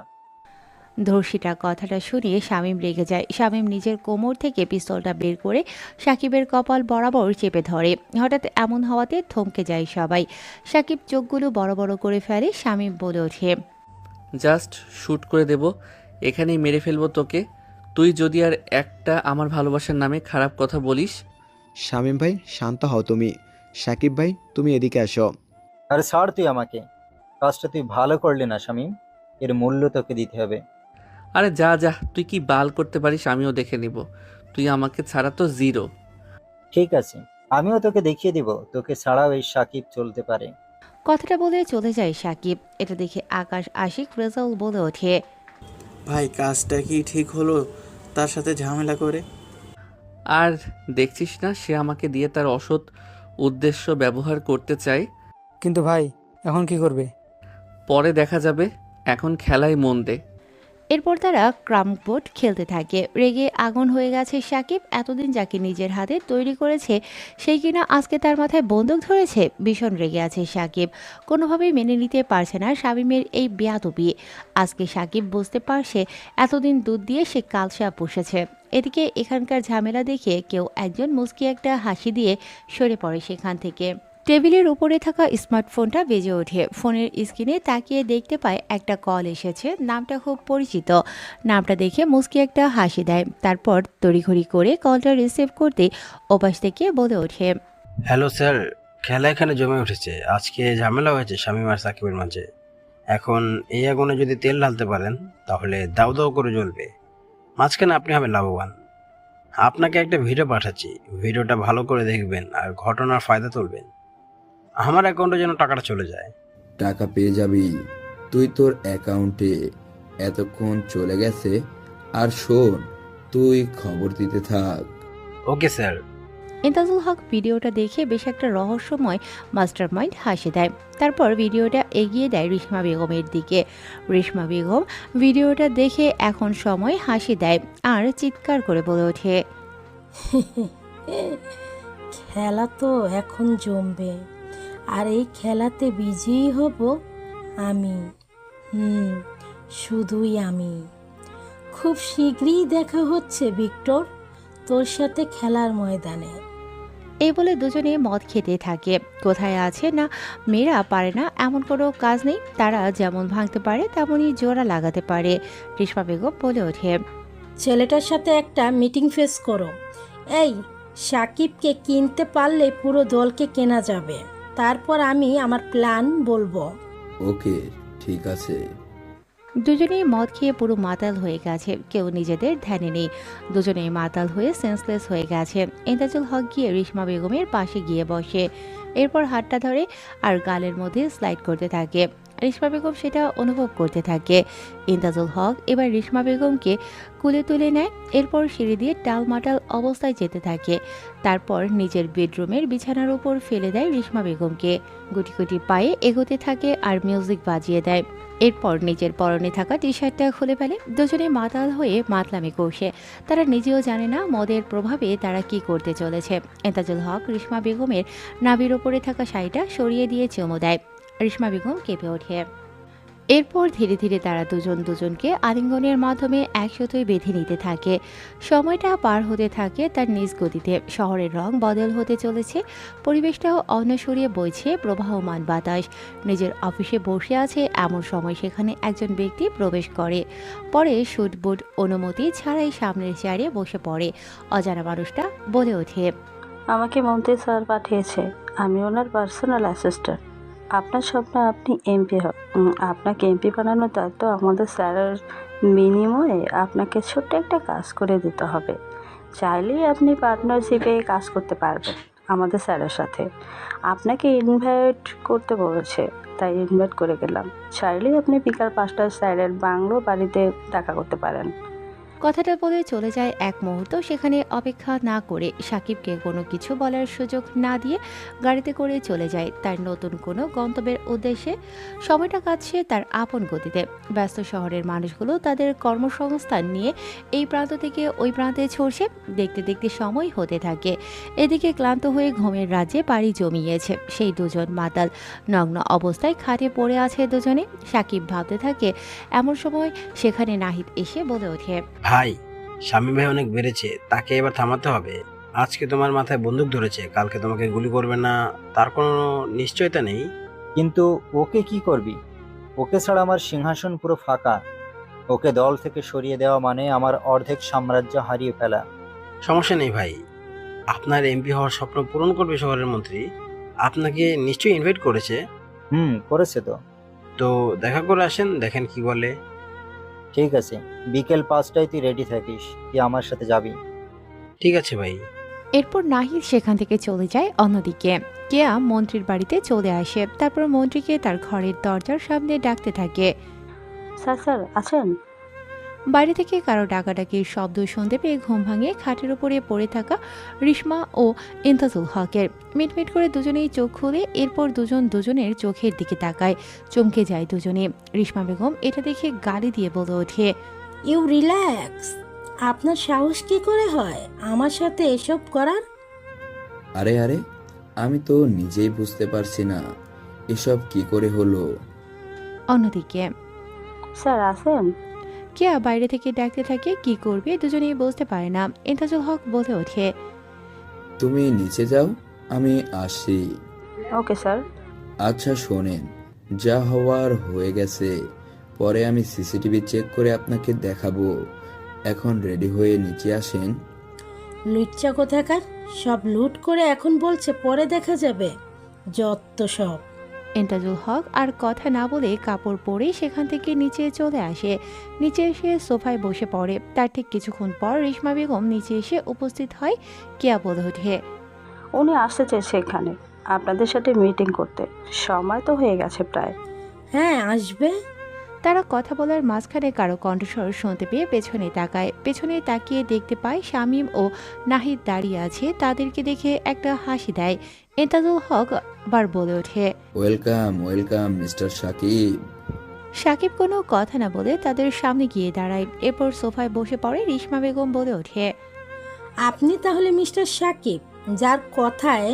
ধর্ষিতার কথাটা শুনিয়ে শামীম রেগে যায়। শামীম নিজের কোমর থেকে পিস্তলটা বের করে সাকিবের কপাল বরাবর চেপে ধরে। হঠাৎ এমন হওয়াতে থমকে যায় সবাই। সাকিব চোখগুলো বড় বড় করে ফেলে। শামীম বলে ওঠে,
জাস্ট শ্যুট করে দেব, এখানেই মেরে ফেলবো তোকে। তুই যদি আর একটা আমার ভালোবাসার নামে খারাপ কথা বলিস।
শামীম ভাই শান্ত হও তুমি। সাকিব ভাই তুমি এদিকে আসো।
আরে ছাড় তুই আমাকে, কাজটা তুই ভালো করলি না শামীম, এর মূল্য তোকে দিতে হবে।
আরে যা যা, তুই কি বাল করতে পারিস আমিও দেখে নিব। তুই আমাকে ছাড়া তো জিরো।
ঠিক আছে, আমিও তোকে দেখিয়ে দিব তোকে ছাড়াও এই সাকিব চলতে পারে।
কথাটা বলে চলে যায় সাকিব। এটা দেখে আকাশ, আশিক, রেজাউল বলে ওঠে,
ভাই কাজটা কি ঠিক হলো তার সাথে ঝামেলা করে?
আর দেখছিস না সে আমাকে দিয়ে তার অসৎ উদ্দেশ্য ব্যবহার করতে চায়।
কিন্তু ভাই এখন কি করবে?
পরে দেখা যাবে, এখন খেলায় মন দে।
এরপর তারা ক্রামবোর্ড খেলতে থাকে। রেগে আগুন হয়ে গেছে সাকিব। এতদিন যাকে নিজের হাতে তৈরি করেছে সেই কিনা আজকে তার মাথায় বন্দুক ধরেছে। ভীষণ রেগে আছে সাকিব। কোনোভাবেই মেনে নিতে পারছে না শামীমের এই বেয়াদবি। আজকে সাকিব বুঝতে পারছে এতদিন দুধ দিয়ে সে কালসাপ বসেছে। এদিকে এখানকার ঝামেলা দেখে কেউ একজন মুচকি একটা হাসি দিয়ে সরে পড়ে সেখান থেকে। টেবিলের উপরে থাকা স্মার্টফোনটা বেজে ওঠে। ফোনের স্ক্রিনে তাকিয়ে দেখতে পায় একটা কল এসেছে। নামটা খুব পরিচিত। নামটা দেখে মুচকি একটা হাসি দেয়। তারপর তড়িঘড়ি করে কলটা রিসিভ করতে ওপাশ থেকে বলে ওঠে,
হ্যালো স্যার, খেলা এখানে জমে উঠেছে। আজকে ঝামেলা হয়েছে শামীম আর সাকিবের মাঝে। এখন এই আগুনে যদি তেল ঢালতে পারেন তাহলে দাউ দাউ করে জ্বলবে। মাঝখানে আপনি হবেন লাভবান। আপনাকে একটা ভিডিও পাঠাচ্ছি, ভিডিওটা ভালো করে দেখবেন আর ঘটনার ফায়দা তুলবেন। আমার অ্যাকাউন্টে যেন টাকাটা চলে যায়।
টাকা পেয়ে যাবি তুই তোর অ্যাকাউন্টে। এতক্ষণ চলে গেছে। আর শোন, তুই খবর দিতে থাক।
Okay sir.
এন্তাজুল হক ভিডিওটা দেখে বেশ একটা রহস্যময় মাস্টারমাইন্ড হাসি দেয়। তারপর ভিডিওটা এগিয়ে দেয় রেশমা বেগমের দিকে। রেশমা বেগম ভিডিওটা দেখে এখন সময় হাসি দেয় আর চিৎকার করে বলে ওঠে,
খেলা তো এখন জমবে, আর এই খেলাতে বিজয়ী হব আমি। শুধুই আমি। খুব শীঘ্রই দেখা হচ্ছে ভিক্টর, তোর সাথে খেলার ময়দানে।
এই বলে দুজনে মদ খেতে থাকে। কোথায় আছে না মেয়েরা পারে না এমন কোনো কাজ নেই। তারা যেমন ভাঙতে পারে তেমনই জোড়া লাগাতে পারে। রেশমা বেগম বলে ওঠে,
ছেলেটার সাথে একটা মিটিং ফেস করো। এই সাকিবকে কিনতে পারলে পুরো দলকে কেনা যাবে। তারপর আমি আমার প্ল্যান বলবো।
ওকে ঠিক আছে।
দুজনেই মদ খেয়ে পুরো মাতাল হয়ে গেছে, কেউ নিজেদের ধ্যানে নেই। দুজনেই মাতাল হয়ে সেন্সলেস হয়ে গেছে। ইন্তাজুল হক গিয়ে রিশমা বেগমের পাশে গিয়ে বসে, এরপর হাতটা ধরে আর গালের মধ্যে স্লাইড করতে থাকে। রিশমা বেগম সেটা অনুভব করতে থাকে। ইন্তাজুল হক এবার রিশমা বেগমকে কুলে তুলে নেয়, এরপর সিঁড়ি দিয়ে টালমাটাল অবস্থায় যেতে থাকে। তারপর নিজের বেডরুমের বিছানার উপর ফেলে দেয় রিশমা বেগমকে। গুটি গুটি পায়ে এগোতে থাকে আর মিউজিক বাজিয়ে দেয়। এরপর নিজের পরনে থাকা টি শার্টটা খুলে ফেলে। দুজনে মাতাল হয়ে মাতলামি করছে, তারা নিজেও জানে না মদের প্রভাবে তারা কি করতে চলেছে। ইন্তাজুল হক রিশমা বেগমের নাভির ওপরে থাকা শাড়িটা সরিয়ে দিয়ে চুমু দেয়। রিশমা বেগম কেঁপে ওঠে। এরপর ধীরে ধীরে তারা দুজন দুজনকে আলিঙ্গনের মাধ্যমে একসাথে বেঁধে নিতে থাকে। সময়টা পার হতে থাকে তার নিজ গতিতে। শহরের রং বদল হতে চলেছে, পরিবেশটাও অন্য সরিয়ে বইছে প্রবাহমান বাতাস। নিজের অফিসে বসে আছে এমন সময় সেখানে একজন ব্যক্তি প্রবেশ করে। পরে শুট বুট অনুমতি ছাড়াই সামনের চেয়ারে বসে পড়ে। অজানা মানুষটা বলে ওঠে,
আমাকে মন্ত্রী স্যার পাঠিয়েছে, আমি ওনার পার্সোনাল অ্যাসিস্ট্যান্ট। আপনার স্বপ্ন আপনি এমপি আপনাকে এমপি বানানোর দায়িত্ব আমাদের স্যারের। বিনিময়ে আপনাকে ছোট্ট একটা কাজ করে দিতে হবে। চাইলেই আপনি পার্টনারশিপে কাজ করতে পারবেন আমাদের স্যারের সাথে। আপনাকে ইনভাইট করতে বলেছে, তাই ইনভাইট করে গেলাম। চাইলেই আপনি বিকাল 5টায় স্যারের বাংলো বাড়িতে দেখা করতে পারেন।
কথাটা বলে চলে যায়। এক মুহূর্ত সেখানে অপেক্ষা না করে সাকিবকে কোনো কিছু বলার সুযোগ না দিয়ে গাড়িতে করে চলে যায় তার নতুন কোনো গন্তব্যের উদ্দেশ্যে। সময়টা কাটছে তার আপন গতিতে। ব্যস্ত শহরের মানুষগুলো তাদের কর্মসংস্থান নিয়ে এই প্রান্ত থেকে ওই প্রান্তে ছড়ছে। দেখতে দেখতে সময় হতে থাকে। এদিকে ক্লান্ত হয়ে ঘুমের রাজ্যে পাড়ি জমিয়েছে সেই দুজন মাতাল। নগ্ন অবস্থায় খাটে পড়ে আছে দুজনে। সাকিব ভাবতে থাকে, এমন সময় সেখানে নাহিদ এসে বলে ওঠে,
ভাই, স্বামী ভাই অনেক বেড়েছে, তাকে এবার থামাতে হবে। আজকে তোমার মাথায় বন্দুক ধরেছে, কালকে তোমাকে গুলি করবে না তার কোনো নিশ্চয়তা নেই।
কিন্তু ওকে কি করবি? ওকে ছাড়া আমার সিংহাসন পুরো ফাঁকা। ওকে দল থেকে সরিয়ে দেওয়া মানে আমার অর্ধেক সাম্রাজ্য হারিয়ে ফেলা।
সমস্যা নেই ভাই, আপনার এমপি হওয়ার স্বপ্ন পূরণ করবে শহরের মন্ত্রী। আপনাকে নিশ্চয়ই ইনভাইট করেছে।
করেছে তো।
তো দেখা করে আসেন, দেখেন কি বলে।
ঠিক আছে, বিকেল 5টায় তুই রেডি থাকিস, তুই আমার সাথে যাবি।
ঠিক আছে ভাই।
এরপর নাহিদ সেখান থেকে চলে যায় অন্যদিকে। কেয়া মন্ত্রীর বাড়িতে চলে আসে, তারপর মন্ত্রীকে তার ঘরের দরজার সামনে ডাকতে থাকে।
স্যার স্যার আছেন?
বাইরে থেকে কারো ডাকাডাকির শব্দ শুনতে পেয়ে ঘুম ভাঙে খাটের উপরে পড়ে থাকা রিশমা ও ইন্তাজুল হকের। মিটমিট করে দুজনেই চোখ খুলে এরপর দুজন দুজনের চোখের দিকে তাকায়। চমকে যায় দুজনে। রিশমা বেগম এটা দেখে গালি দিয়ে বলে ওঠে,
ইউ রিল্যাক্স। আপনার সাহস কি করে হয় আমার সাথে এসব করার?
আরে আরে, আমি তো নিজেই বুঝতে পারছি না এসব কি করে হলো।
অন্যদিকে
স্যার আছেন?
কেয়া বাইরে থেকে ডাকতে থাকে। কি করবে দুজনেই বুঝতে পারে না। ইন্তাজুল হক বলে ওঠে,
তুমি নিচে যাও, আমি আসি।
Okay sir.
আচ্ছা শোনেন, যা হওয়ার হয়ে গেছে, পরে আমি সিসিটিভি চেক করে আপনাকে দেখাবো। এখন রেডি হয়ে নিচে আসেন।
লুচ্চা কোথাকার, সব লুট করে এখন বলছে পরে দেখা যাবে। যত সব।
ইন্তাজুল হক আর কথা না বলে কাপড় পরে সেখান থেকে নিচে চলে আসে। নিচে এসে সোফায় বসে পড়ে। তার ঠিক কিছুক্ষণ পর রিশমা বেগম নিচে এসে উপস্থিত হয়। কেয়া বলে ওঠে,
উনি আসতে চেয়েছে এখানে আপনাদের সাথে মিটিং করতে। সময় তো হয়ে গেছে প্রায়।
হ্যাঁ আসবে।
তারা কথা বলার মাঝখানে কারো কণ্ঠস্বর শুনতে পেয়ে পেছনে তাকায়। পেছনে তাকিয়ে দেখতে পায় শামীম ও নাহিদ দাঁড়িয়ে আছে। তাদেরকে দেখে একটা হাসি দেয়। ইন্তাজুল হক বার বলে ওঠে,
welcome welcome mister Sakib.
Sakib কোনো কথা না বলে তাদের সামনে গিয়ে দাঁড়ায়। এরপর সোফায় বসে পড়ে। রিশমা বেগম বলে ওঠে,
আপনি তাহলে মিস্টার সাকিব, যার কথায়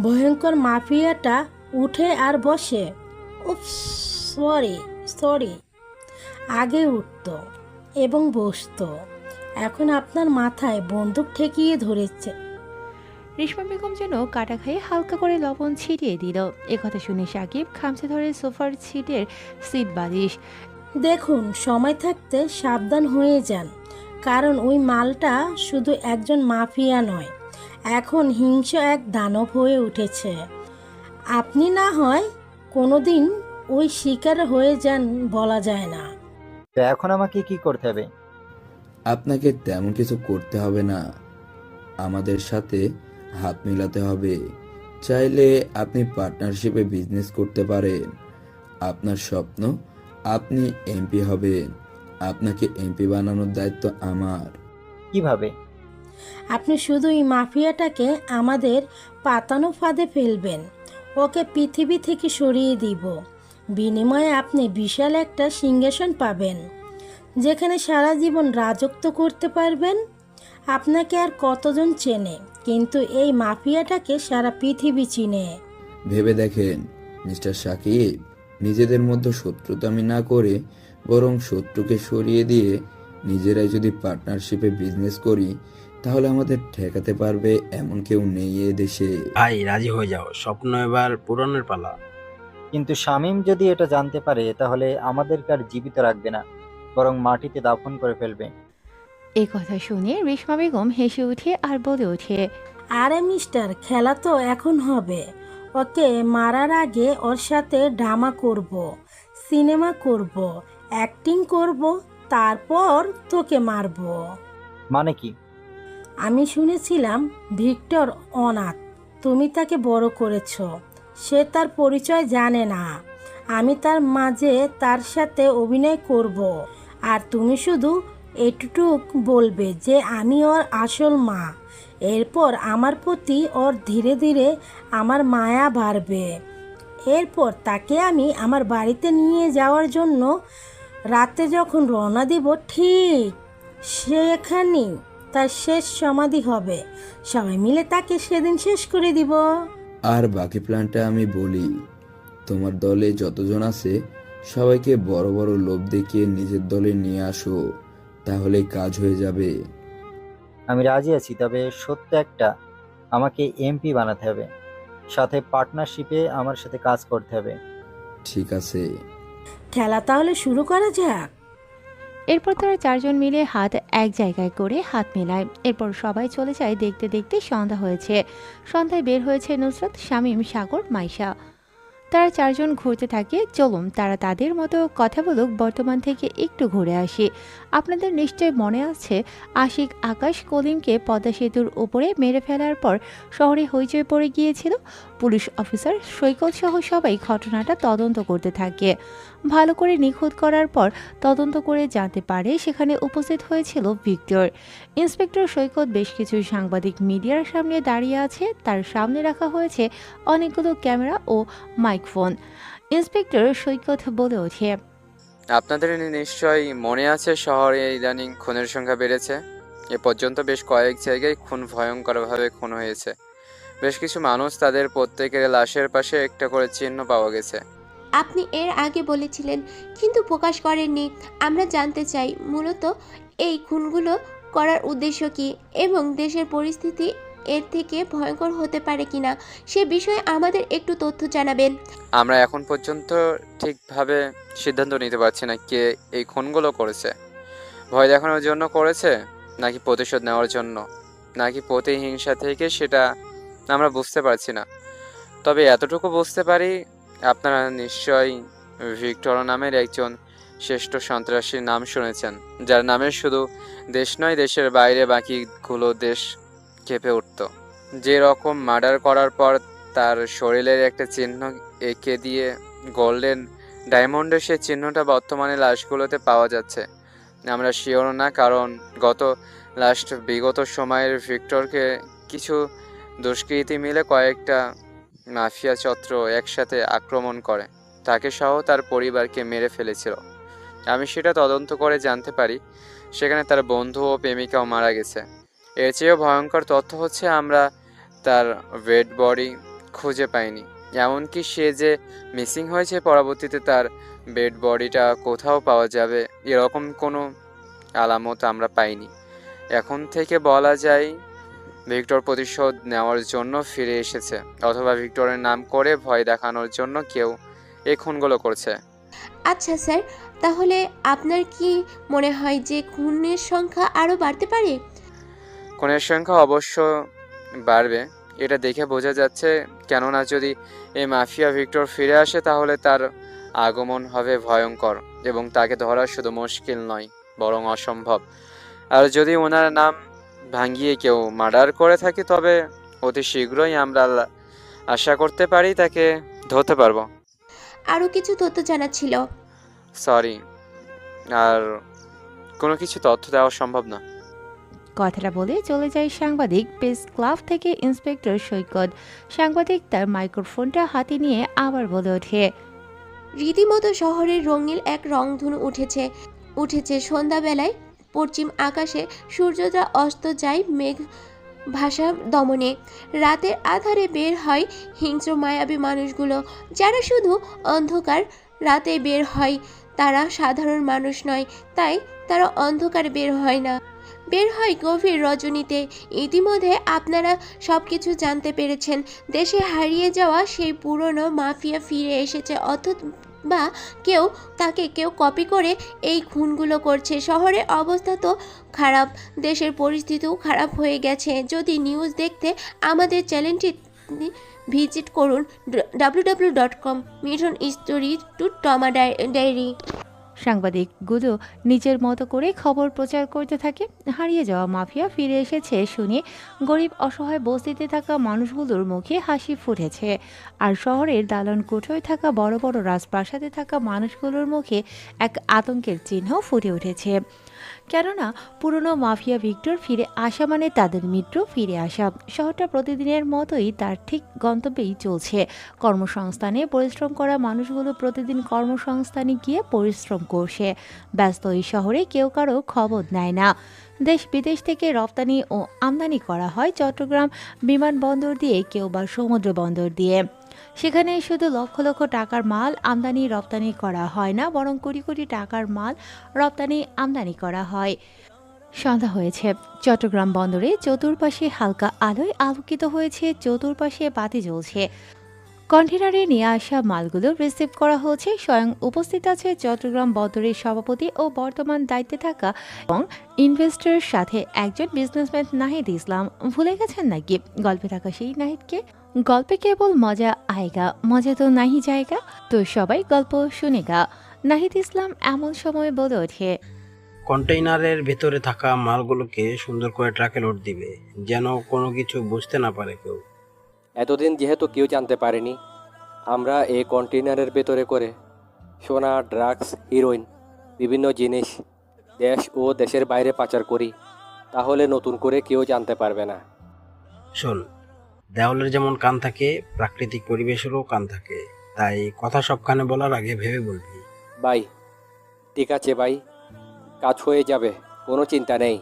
ভয়ঙ্কর মাফিয়াটা উঠে আর বসে? উপস, সরি সরি। আগে উঠত এবং বসত, এখন আপনার মাথায় বন্দুক ঠেকিয়ে ধরেছে।
রিশমা বেগম যেন কাটা খাইয়ে হালকা করে লবণ ছিটিয়ে দিল। একথা শুনে সাকিব খামচে ধরে সোফার সিটের সিট বালিশ।
দেখুন, সময় থাকতে সাবধান হয়ে যান, কারণ ওই মালটা শুধু একজন মাফিয়া নয়, এখন হিংস্র এক দানব হয়ে উঠেছে। আপনি না হয় কোনোদিন ওই শিকার হয়ে যান, বলা যায় না।
তো এখন আমাকে কি করতে হবে?
আপনাকে তেমন কিছু করতে হবে না, আমাদের সাথে হাত মিলাতে হবে। চাইলে আপনি পার্টনারশিপে বিজনেস করতে পারেন। আপনার স্বপ্ন আপনি এমপি হবেন, আপনাকে এমপি বানানোর দায়িত্ব আমার।
কিভাবে?
আপনি শুধু এই মাফিয়াটাকে আমাদের পাতানো ফাঁদে ফেলবেন, ওকে পৃথিবী থেকে সরিয়ে দিব। বিনিময়ে আপনি বিশাল একটা সিংহাসন পাবেন, যেখানে সারা জীবন রাজত্ব করতে পারবেন। আপনাকে আর কতজন চেনে, কিন্তু এই মাফিয়াটাকে সারা পৃথিবী চিনে।
ভেবে দেখেন মিস্টার সাকিব, নিজেদের মধ্যে শত্রুতামি না করে বরং শত্রুকে সরিয়ে দিয়ে নিজেরাই যদি পার্টনারশিপে বিজনেস করি, তাহলে আমাদের ঠেকাতে পারবে এমন কেউ নেই এ দেশে।
ভাই রাজি হয়ে যাও, স্বপ্ন এবার পূরণের পালা।
কিন্তু শামীম যদি এটা জানতে পারে, তাহলে আমাদেরকে আর জীবিত রাখবে না, বরং মাটিতে দাফন করে ফেলবে।
এই কথা শুনে রেশমা বেগম হেসে উঠে আর বলে ওঠে,
আরে মিস্টার, খেলা তো এখন হবে। ওকে মারার আগে ওর সাথে ড্রামা করব, সিনেমা করব, অ্যাক্টিং করব, তারপর তোকে মারব।
মানে কি?
আমি শুনেছিলাম ভিক্টর অনাথ, তুমি তাকে বড় করেছ। সে তার পরিচয় জানে না। আমি তার মাঝে তার সাথে অভিনয় করব, আর তুমি শুধু এটুটুক বলবে যে আমি ওর আসল মা। এরপর আমার প্রতি ওর ধীরে ধীরে আমার মায়া বাড়বে। এরপর তাকে আমি আমার বাড়িতে নিয়ে যাওয়ার জন্য রাতে যখন রওনা দিব, ঠিক সেখানেই তার শেষ সমাধি হবে। সবাই মিলে তাকে সেদিন শেষ করে দিব।
আর বাকি প্ল্যানটা আমি বলি, তোমার দলে যতজন আছে সবাইকে বড় বড় লোভ দেখিয়ে নিজের দলে নিয়ে আসো, তাহলেই কাজ হয়ে যাবে।
আমি রাজি আছি, তবে সত্য একটা, আমাকে এমপি বানাতে হবে, সাথে পার্টনারশিপে আমার সাথে কাজ করতে হবে।
ঠিক আছে,
খেলা তাহলে শুরু করা যাক।
এরপর তারা চারজন মিলে হাত এক জায়গায় করে হাত মেলায়। এরপর সবাই চলে যায়। দেখতে দেখতে সন্ধ্যা হয়েছে। সন্ধ্যায় বের হয়েছে নুসরাত, শামীম, সাগর, মাইশা। তারা চারজন ঘুরতে থাকে। চলুন তারা তাদের মতো কথা বলুক, বর্তমান থেকে একটু ঘুরে আসি। আপনাদের নিশ্চয় মনে আছে, আশিক আকাশ কলিমকে পদ্মা সেতুর উপরে মেরে ফেলার পর শহরে হইচই পড়ে গিয়েছিল। পুলিশ অফিসার সৈকত সহ সবাই ঘটনাটা তদন্ত করতে থাকে। ভালো করে নিখুঁত করার পর তদন্ত করে জানতে পারে সেখানে উপস্থিত হয়েছিল ভিক্টর। ইন্সপেক্টর সৈকত বেশ কিছু সাংবাদিক মিডিয়ার সামনে দাঁড়িয়ে আছে। তার সামনে রাখা হয়েছে অনেকগুলো ক্যামেরা ও মাইক্রোফোন। ইন্সপেক্টর সৈকত বলে ওঠে,
আপনাদের নিশ্চয়ই মনে আছে, শহরে ইদানিং খুনের সংখ্যা বেড়েছে। এ পর্যন্ত বেশ কয়েক জায়গায় খুন ভয়ঙ্করভাবে খুন হয়েছে। বেশ কিছু মানুষ, তাদের প্রত্যেকের লাশের পাশে একটা করে চিহ্ন পাওয়া গেছে।
আপনি এর আগে বলেছিলেন, কিন্তু প্রকাশ করেননি। আমরা জানতে চাই মূলত এই খুনগুলো করার উদ্দেশ্য কি, এবং দেশের পরিস্থিতি এর থেকে ভয়ঙ্কর হতে পারে কিনা সে বিষয়ে আমাদের একটু তথ্য জানাবেন।
আমরা এখন পর্যন্ত ঠিকভাবে সিদ্ধান্ত নিতে পারছি না কে এই খুনগুলো করেছে। ভয় দেখানোর জন্য করেছে, নাকি প্রতিশোধ নেওয়ার জন্য, নাকি প্রতিহিংসা থেকে, সেটা আমরা বুঝতে পারছি না। তবে এতটুকু বুঝতে পারি, আপনারা নিশ্চয়ই ভিক্টর নামের একজন শ্রেষ্ঠ সন্ত্রাসীর নাম শুনেছেন, যার নামে শুধু দেশ নয়, দেশের বাইরে বাকিগুলো দেশ কেঁপে উঠত। যে রকম মার্ডার করার পর তার শরীরের একটা চিহ্ন এঁকে দিয়ে গোল্ডেন ডায়মন্ডের সেই চিহ্নটা বর্তমানে লাশগুলোতে পাওয়া যাচ্ছে। আমরা শিওর না, কারণ বিগত সময়ের ভিক্টরকে কিছু দুষ্কৃতী মিলে কয়েকটা মাফিয়া চক্র একসাথে আক্রমণ করে তাকে সহ তার পরিবারকে মেরে ফেলেছিল। আমি সেটা তদন্ত করে জানতে পারি সেখানে তার বন্ধু ও প্রেমিকাও মারা গেছে। এর চেয়েও ভয়ঙ্কর তথ্য হচ্ছে, আমরা তার ডেড বডি খুঁজে পাইনি। এমনকি সে যে মিসিং হয়েছে, পরবর্তীতে তার ডেড বডিটা কোথাও পাওয়া যাবে এরকম কোনো আলামত আমরা পাইনি। এখন থেকে বলা যায় ভিক্টর প্রতিশোধ নেওয়ার জন্য ফিরে এসেছে, অথবা ভিক্টরের নাম করে ভয় দেখানোর জন্য কেউ এই খুনগুলো করছে।
আচ্ছা স্যার, তাহলে আপনার কি মনে হয় যে খুনের সংখ্যা আরও বাড়তে পারে?
খুনের সংখ্যা অবশ্য বাড়বে, এটা দেখে বোঝা যাচ্ছে। কেননা যদি এই মাফিয়া ভিক্টর ফিরে আসে, তাহলে তার আগমন হবে ভয়ঙ্কর। এবং তাকে ধরা শুধু মুশকিল নয়, বরং অসম্ভব। আর যদি ওনার নাম ভাঙিয়ে কেউ মার্ডার করে থাকে, তবে অতি শীঘ্রই আমরা আশা করতে পারি তাকে ধরতে পারবো।
আরও কিছু তথ্য জানার ছিল।
সরি, আর কোনো কিছু তথ্য দেওয়া সম্ভব না।
কথাটা বলে চলে যায় সাংবাদিক। প্রেস ক্লাব থেকে ইন্সপেক্টর সৈকত। সাংবাদিক তার মাইক্রোফোনটা হাতে নিয়ে আবার বলে ওঠে,
রীতিমতো শহরের রঙিন এক রংধনু উঠেছে সন্ধ্যাবেলায়। পশ্চিম আকাশে সূর্যটা অস্ত যায় মেঘ ভাষা দমনে। রাতের আধারে বের হয় হিংস্র মায়াবী মানুষগুলো, যারা শুধু অন্ধকার রাতে বের হয়। তারা সাধারণ মানুষ নয়, তাই তারা অন্ধকারে বের হয় না, বের হয় গভীর রজনীতে। ইতিমধ্যে আপনারা সব কিছু জানতে পেরেছেন। দেশে হারিয়ে যাওয়া সেই পুরনো মাফিয়া ফিরে এসেছে, অথবা কেউ কপি করে এই খুনগুলো করছে। শহরের অবস্থা তো খারাপ, দেশের পরিস্থিতিও খারাপ হয়ে গেছে। যদি নিউজ দেখতে আমাদের চ্যানেলটি ভিজিট করুন www.com Mithun story two টমা diary.
সাংবাদিকগুলো নিজের মতো করে খবর প্রচার করতে থাকে। হারিয়ে যাওয়া মাফিয়া ফিরে এসেছে শুনে গরিব অসহায় বস্তিতে থাকা মানুষগুলোর মুখে হাসি ফুটেছে। আর শহরের দালান কোঠোয় থাকা বড় বড় রাজপ্রাসাদে থাকা মানুষগুলোর মুখে এক আতঙ্কের চিহ্ন ফুটে উঠেছে। কেননা পুরনো মাফিয়া ভিক্টর ফিরে আসা মানে তাদের মিত্র ফিরে আসা। শহরটা প্রতিদিনের মতোই তার ঠিক গন্তব্যেই চলছে। কর্মসংস্থানে পরিশ্রম করা মানুষগুলো প্রতিদিন কর্মসংস্থানে গিয়ে পরিশ্রম করছে। ব্যস্ত এই শহরে কেউ কারো খবর নেয় না। দেশ বিদেশ থেকে রপ্তানি ও আমদানি করা হয় চট্টগ্রাম বিমানবন্দর দিয়ে, কেউ বা সমুদ্র বন্দর দিয়ে। সেখানে শুধু লক্ষ লক্ষ টাকার মাল আমদানি রপ্তানি করা হয় না, বরং কোটি কোটি টাকার মাল রপ্তানি আমদানি করা হয়। সন্ধ্যা হয়েছে। চট্টগ্রাম বন্দরে চতুর্পাশে হালকা আলোয় আলোকিত হয়েছে, চতুর্পাশে বাতি জ্বলছে। কন্টেনারে নিয়ে আসা মালগুলো রিসিভ করা হচ্ছে। স্বয়ং উপস্থিত আছে চট্টগ্রাম বন্দরের সভাপতি ও বর্তমান দায়িত্বে থাকা এবং ইনভেস্টরের সাথে একজন বিজনেসম্যান নাহিদ ইসলাম। ভুলে গেছেন নাকি গল্পে থাকা সেই নাহিদকে? গল্পে কেবল মজা আয়েগা, মজা তো নাহি জায়গা, তো সবাই গল্প শুনেগা। নাহিদ ইসলাম এমন সময় বলে ওঠে,
কন্টেইনারের ভেতরে থাকা মালগুলোকে সুন্দর করে ট্রাকে লোড দিবে, যেন কোনো কিছু বুঝতে না পারে কেউ।
এতদিন যেহেতু কেউ জানতে পারেনি, আমরা এই কন্টেইনারের ভেতরে করে সোনা, ড্রাগস, হিরোইন, বিভিন্ন জিনিস দেশ ও দেশের বাইরে পাচার করি, তাহলে নতুন করে কেউ জানতে পারবে না।
শোন, দেওয়ালের যেমন কান থাকে, প্রাকৃতিক পরিবেশেরও কান থাকে, তাই কথা সবখানে বলার আগে ভেবে বলবি।
ভাই, ঠিক আছে ভাই, কাজ হয়ে যাবে, কোনো চিন্তা নেই।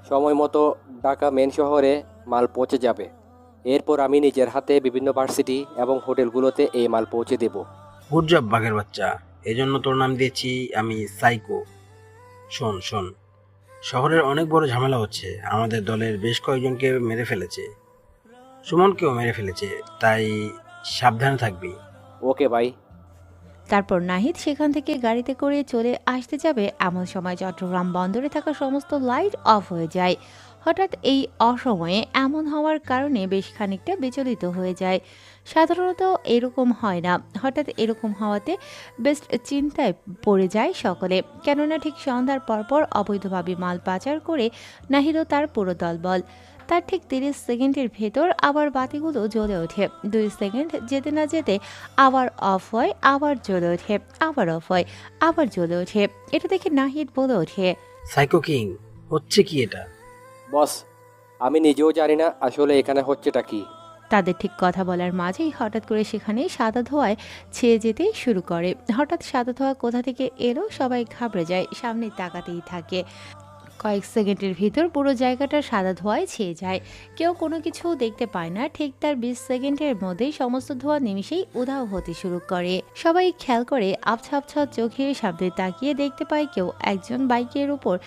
সময় মতো ঢাকা মেন শহরে মাল পৌঁছে যাবে। এরপর আমি নিজের হাতে বিভিন্ন ভার্সিটি এবং হোটেলগুলোতে এই মাল পৌঁছে দেব।
গুড জব বাঘের বাচ্চা, এজন্য তোর নাম দিয়েছি আমি সাইকো। শোন শোন, শহরের অনেক বড় ঝামেলা হচ্ছে। আমাদের দলের বেশ কয়েকজনকে মেরে ফেলেছে, সুমনকেও মেরে ফেলেছে, তাই সাবধানে থাকবি।
ওকে ভাই।
তারপর নাহিদ সেখান থেকে গাড়িতে করে চলে আসতে যাবে, এমন সময় চট্টগ্রাম বন্দরে থাকা সমস্ত লাইট অফ হয়ে যায়। হঠাৎ এই অসময়ে এমন হওয়ার কারণে বেশ খানিকটা বিচলিত হয়ে যায়। সাধারণত এরকম হয় না, হঠাৎ এরকম হওয়াতে বেশ চিন্তায় পড়ে যায় সকলে। কেননা ঠিক সন্ধ্যার পরপর অবৈধভাবে মাল পাচার করে নাহিদ ও তার পুরো দলবল। তার ঠিক 30 সেকেন্ডের ভেতর আবার বাতিগুলো জ্বলে ওঠে। 2 সেকেন্ড যেতে না যেতে আবার অফ হয়, আবার জ্বলে ওঠে, আবার অফ হয়, আবার জ্বলে ওঠে। এটা দেখে নাহিদ বলে ওঠে,
সাইকো কিং, হচ্ছে কি এটা?
বস, আমি নিজেও জানি না আসলে এখানে হচ্ছেটা কি।
তাদের ঠিক কথা বলার মাঝেই হঠাৎ করে সেখানে সাদা ধোঁয়ায় ছেয়ে যেতেই শুরু করে। হঠাৎ সাদা ধোঁয়া কোথা থেকে এলো সবাই ঘাবড়ে যায়, সামনে তাকাতেই থাকে। কয়েক সেকেন্ডের ভিতর পুরো জায়গাটা সাদা ধোঁয়ায় ছেয়ে যায়। কেউ কোনো কিছু দেখতে পায় না। ঠিক তার 20 সেকেন্ডের মধ্যেই সমস্ত ধোঁয়া নিমিষেই উধাও হতে শুরু করে। সবাই খেয়াল করে আবছা আবছা চোখে সামনে তাকিয়ে দেখতে পায় কেউ একজন বাইকের উপর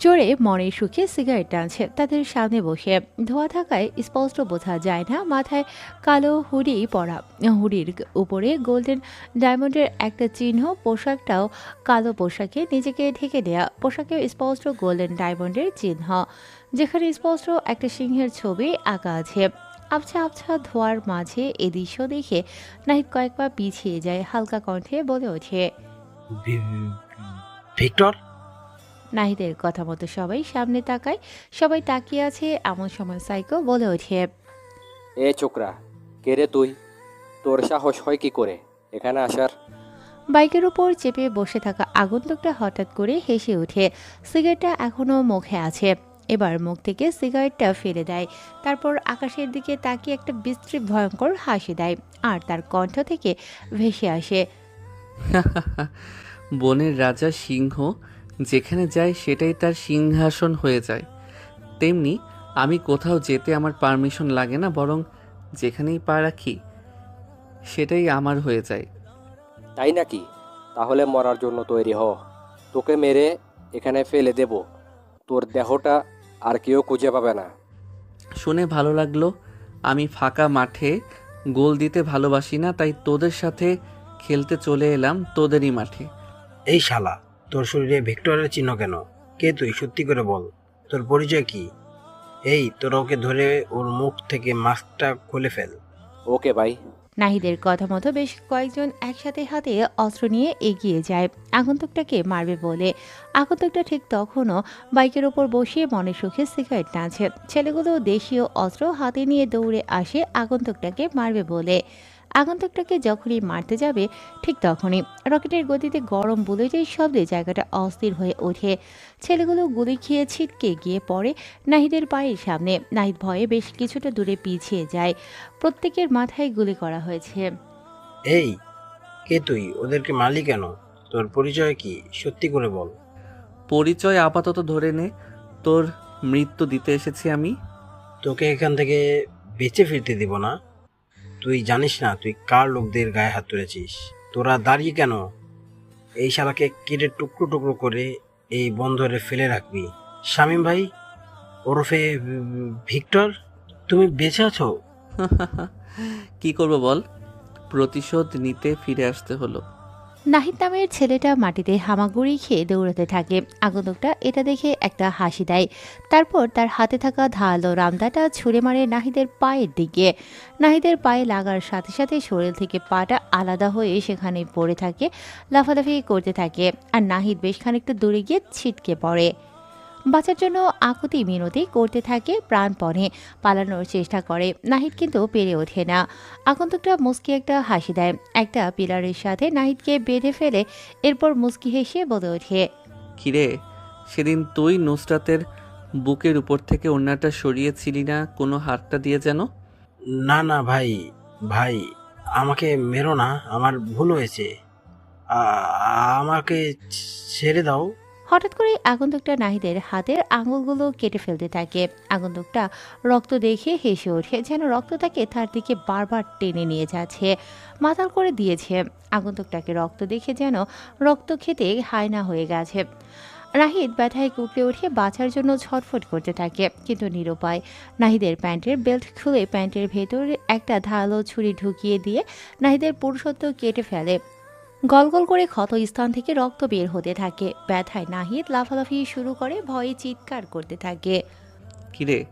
চড়ে মনের সুখে সিগারেট টানছে তাদের সামনে বসে। ধোঁয়া থাকায় স্পষ্ট বোঝা যায় না। মাথায় কালো হুডি পরা, হুডির উপরে গোল্ডেন ডায়মন্ডের একটা চিহ্ন। পোশাকটাও কালো পোশাকে নিজেকে ঢেকে দেয়া, পোশাকেও স্পষ্ট গোল্ডেন ডায়মন্ডের চিহ্ন, যেখানে স্পষ্ট একটা সিংহের ছবি আঁকা আছে। আবছা আবছা ধোঁয়ার মাঝে এ দৃশ্য দেখে নাহিদ কয়েক পা পিছিয়ে যায়, হালকা কণ্ঠে বলে ওঠে,
ভি- ভিক্টর?
নাহিদের কথা মতো সবাই সামনে তাকায়। সবাই তাকিয়ে আছে, এমন সময় সাইকো বলে ওঠে,
এ ছোকরা, কে রে তুই? তোর সাহস হয় কি করে এখানে আসার?
বাইকের উপর চেপে বসে থাকা আগন্তুকটা হঠাৎ করে হেসে ওঠে। সিগারেটটা এখনো মুখে আছে। এবার মুখ থেকে সিগারেটটা ফেলে দেয়। তারপর আকাশের দিকে তাকিয়ে একটা বিশ্রী ভয়ঙ্কর হাসি দেয়, আর তার কণ্ঠ থেকে ভেসে আসে,
বনের রাজা সিংহ যেখানে যায় সেটাই তার সিংহাসন হয়ে যায়। তেমনি আমি কোথাও যেতে আমার পারমিশন লাগে না, বরং যেখানেই পা রাখি সেটাই আমার হয়ে যায়।
তাই নাকি? তাহলে মরার জন্য তৈরি হ। তোকে মেরে এখানে ফেলে দেব। তোর দেহটা আর কেউ খুঁজে পাবে না।
শুনে ভালো লাগলো। আমি ফাঁকা মাঠে গোল দিতে ভালোবাসি না, তাই তোদের সাথে খেলতে চলে এলাম তোদেরই মাঠে।
এই শালা, তোর শরীরে ভিক্টরের চিহ্ন কেন? কে তুই? সত্যি করে বল, তোর পরিচয় কি? এই, তোরা ওকে ধরে ওর মুখ থেকে মাস্কটা খুলে ফেল।
ওকে ভাই।
নাহিদের কথা মতো বেশ কয়েকজন একসাথে হাতে অস্ত্র নিয়ে এগিয়ে যায় আগন্তুকটাকে মারবে বলে। আগন্তুকটা ঠিক তখনও বাইকের ওপর বসিয়ে মনে সুখে সিগারেট টানছে। ছেলেগুলো দেশীয় অস্ত্র হাতে নিয়ে দৌড়ে আসে আগন্তুকটাকে মারবে বলে। আগন্তুকটাকে যখনই মারতে যাবে ঠিক তখনই রকেটের গতিতে গরম বুলেটের শব্দে জায়গাটা অস্থির হয়ে ওঠে। ছেলেগুলো গুলি খেয়ে ছিটকে গিয়ে পড়ে নাহিদের পায়ের সামনে। নাহিদ ভয়ে বেশ কিছুটা দূরে পিছিয়ে যায়। প্রত্যেকের মাথায় গুলি করা হয়েছে।
এই, কে তুই? ওদেরকে মারলি কেন? তোর পরিচয় কি? সত্যি করে বল।
পরিচয় আপাতত ধরে নে, তোর মৃত্যু দিতে এসেছি আমি।
তোকে এখান থেকে বেঁচে ফিরতে দিব না। তুই জানিস না তুই কার লোকদের গায়ে হাত তুলেছিস? তোরা দাঁড়িয়ে কেন? এই শালাকে কেটে টুকরো টুকরো করে এই বন্দরে ফেলে রাখবি। শামীম ভাই, ওরফে ভিক্টর, তুমি বেঁচে আছো?
কি করবো বল, প্রতিশোধ নিতে ফিরে আসতে হলো।
নাহিদ নামের ছেলেটা মাটিতে হামাগুড়ি খেয়ে দৌড়াতে থাকে। আগন্তুকটা এটা দেখে একটা হাসি দেয়। তারপর তার হাতে থাকা ধারালো রামদাটা ছুঁড়ে মারে নাহিদের পায়ের দিকে। নাহিদের পায়ে লাগার সাথে সাথে শরীর থেকে পাটা আলাদা হয়ে সেখানে পড়ে থাকে, লাফালাফি করতে থাকে। আর নাহিদ বেশ খানিকটা দূরে গিয়ে ছিটকে পড়ে। বাঁচার জন্য আকুতি মিনতি করতে থাকে, প্রাণপণে পালানোর চেষ্টা করে। নাহিদ কিন্তু পেরে ওঠে না। আগন্তুকটা মুস্কি একটা হাসি দেয়, একটা পিলারের সাথে নাহিদকে বেঁধে ফেলে। এরপর মুস্কি হেসে বলে ওঠে,
কিরে, সেদিন তুই নুসরাতের বুকের উপর থেকে ওড়নাটা সরিয়েছিলি না কোনো হাতটা দিয়ে যেন?
না না ভাই, ভাই আমাকে মেরো না, আমার ভুল হয়েছে। আমাকে ছেড়ে দাও।
হঠাৎ করে আগন্তুকটা নাহিদের হাতের আঙুলগুলো কেটে ফেলতে থাকে। আগন্তুকটা রক্ত দেখে হেসে ওঠে, যেন রক্ত তাকে তার দিকে বারবার টেনে নিয়ে যাচ্ছে, মাতাল করে দিয়েছে। আগন্তুকটাকে রক্ত দেখে যেন রক্ত খেতে হায়না হয়ে গেছে। নাহিদ ব্যথায় কুকড়ে উঠে বাঁচার জন্য ছটফট করতে থাকে, কিন্তু নিরুপায়। নাহিদের প্যান্টের বেল্ট খুলে প্যান্টের ভেতরে একটা ধারালো ছুরি ঢুকিয়ে দিয়ে নাহিদের পুরুষত্ব কেটে ফেলে। গলগল করে ক্ষত স্থান থেকে রক্ত বের হতে থাকে। ব্যথায় নাহিদ লাফালাফি শুরু করে, ভয়ে চিৎকার করতে থাকে।
কিরে,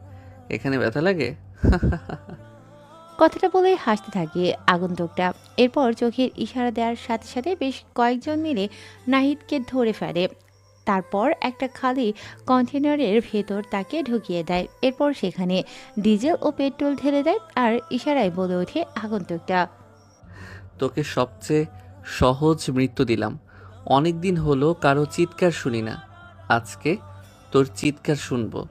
এখানে ব্যথা লাগে?
কথাটা বলে হাসতে থাকে আগন্তুকটা। এরপর চোখের ইশারা দেওয়ার সাথে সাথে বেশ কয়েকজন মিলে নাহিদকে ধরে ফেলে। তারপর একটা খালি কন্টেনারের ভেতর তাকে ঢুকিয়ে দেয়। এরপর সেখানে ডিজেল ও পেট্রোল ঢেলে দেয়, আর ইশারায় বলে ওঠে আগন্তুকটা,
তোকে সবচেয়ে সহজ মৃত্যু দিলাম। অনেক দিন হলো কারো চিৎকার শুনি না, আজকে তোর চিৎকার শুনবো।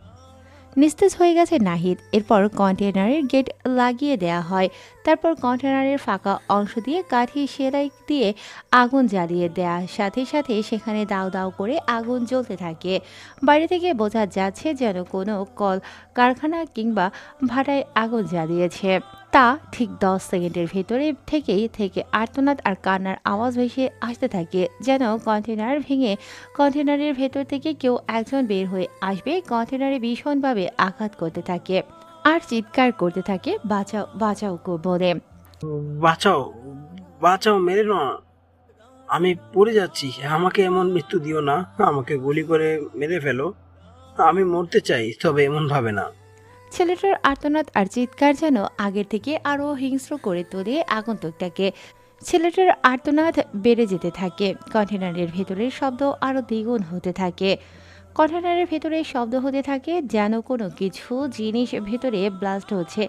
নিস্তেজ হয়ে গেছে নাহিদ। এরপর কন্টেনারের গেট লাগিয়ে দেয়া হয়। তারপর কন্টেনারের ফাঁকা অংশ দিয়ে কাঠি সেলাই দিয়ে আগুন জ্বালিয়ে দেওয়ার সাথে সাথে সেখানে দাউ দাউ করে আগুন জ্বলতে থাকে। বাইরে থেকে বোঝা যাচ্ছে যেন কোনো কল কারখানা কিংবা ভাটায় আগুন জ্বালিয়েছে। তা ঠিক 10 সেকেন্ডের ভেতরে থেকে আর্তনাদ আর কান্নার আওয়াজ ভেসে আসতে থাকে, যেন কন্টেনার ভেঙে কন্টেনারের ভেতর থেকে কেউ একজন বের হয়ে আসবে, কন্টেনারে ভীষণভাবে আঘাত করতে থাকে আর চিৎকার করতে থাকে, বাঁচাও বাঁচাও বলে।
বাঁচাও, বাঁচাও, মেরে না, আমি পড়ে যাচ্ছি। আমাকে এমন মৃত্যু দিও না, আমাকে গুলি করে মেরে ফেলো। আমি মরতে চাই, তবে এমন ভাবে না।
ছেলেটার আর্তনাদ আর চিৎকার যেন আগের থেকে আরও হিংস্র করে তোলে আগন্তুকটাকে। ছেলেটার আর্তনাদ বেড়ে যেতে থাকে। কন্টেনারের ভেতরের শব্দ আরও দ্বিগুণ হতে থাকে। কন্টেনারের ভেতরে শব্দ হতে থাকে যেন কোনো কিছু জিনিস ভেতরে ব্লাস্ট হচ্ছে।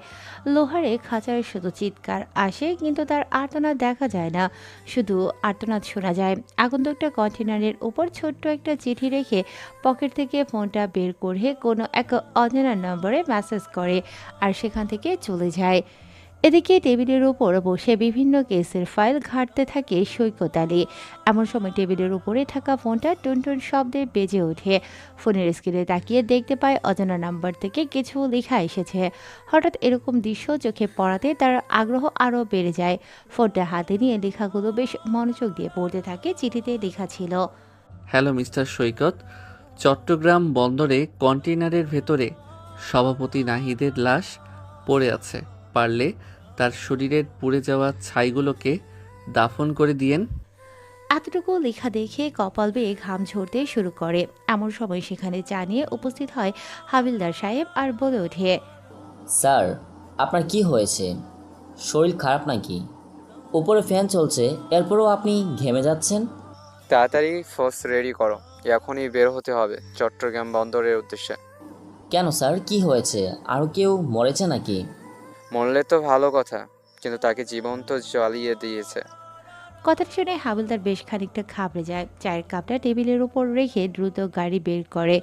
লোহারে খাঁচার শুধু চিৎকার আসে, কিন্তু তার আর্তনাদ দেখা যায় না, শুধু আর্তনাদ শোনা যায়। আগন্তুকটা কন্টেনারের উপর ছোট্ট একটা চিঠি রেখে পকেট থেকে ফোনটা বের করে কোনো এক অজানা নম্বরে মেসেজ করে আর সেখান থেকে চলে যায়। এদিকে টেবিলের উপর বসে বিভিন্ন কেসের ফাইল ঘাঁটতে থাকে সৈকত আলী। এমন সময় টেবিলের উপরে থাকা ফোনটা টুনটুন শব্দে বেজে ওঠে। ফোনের স্ক্রিনে তাকিয়ে দেখতে পায় অজানা নাম্বার থেকে কিছু লেখা এসেছে। হঠাৎ এরকম দৃশ্য চোখে পড়াতে তার আগ্রহ আরও বেড়ে যায়। ফোনটা হাতে নিয়ে লেখাগুলো বেশ মনোযোগ দিয়ে পড়তে থাকে। চিঠিতে লেখা ছিল,
হ্যালো মিস্টার সৈকত, চট্টগ্রাম বন্দরে কন্টেইনারের ভেতরে সভাপতি নাহিদের লাশ পড়ে আছে। পারলে তার শরীরের পুড়ে যাওয়া ছাইগুলোকে দাফন করে দিয়েন।
এতটুকু লেখা দেখে কপাল বেয়ে ঘাম ঝরতে শুরু করে। এমন সময় সেখানে জানিয়ে উপস্থিত হয় হাবিলদার সাহেব আর বলে ওঠে,
স্যার, আপনার কি হয়েছে? শরীর খারাপ নাকি? উপরে ফ্যান চলছে, এরপরও আপনি ঘেমে যাচ্ছেন।
তাড়াতাড়ি ফোর্স রেডি করো, এখনই বের হতে হবে চট্টগ্রাম বন্দরের উদ্দেশ্যে।
কেন স্যার, কি হয়েছে? আরও কেউ মরেছে নাকি?
মরলে তো ভালো কথা, কিন্তু তাকে জীবন্ত জ্বালিয়ে দিয়েছে।
কথাটা শুনে হাবিলদার বেশ খানিকটা ঘাবড়ে যায়। চায়ের কাপটা টেবিলের উপর রেখে দ্রুত গাড়ি বের করে।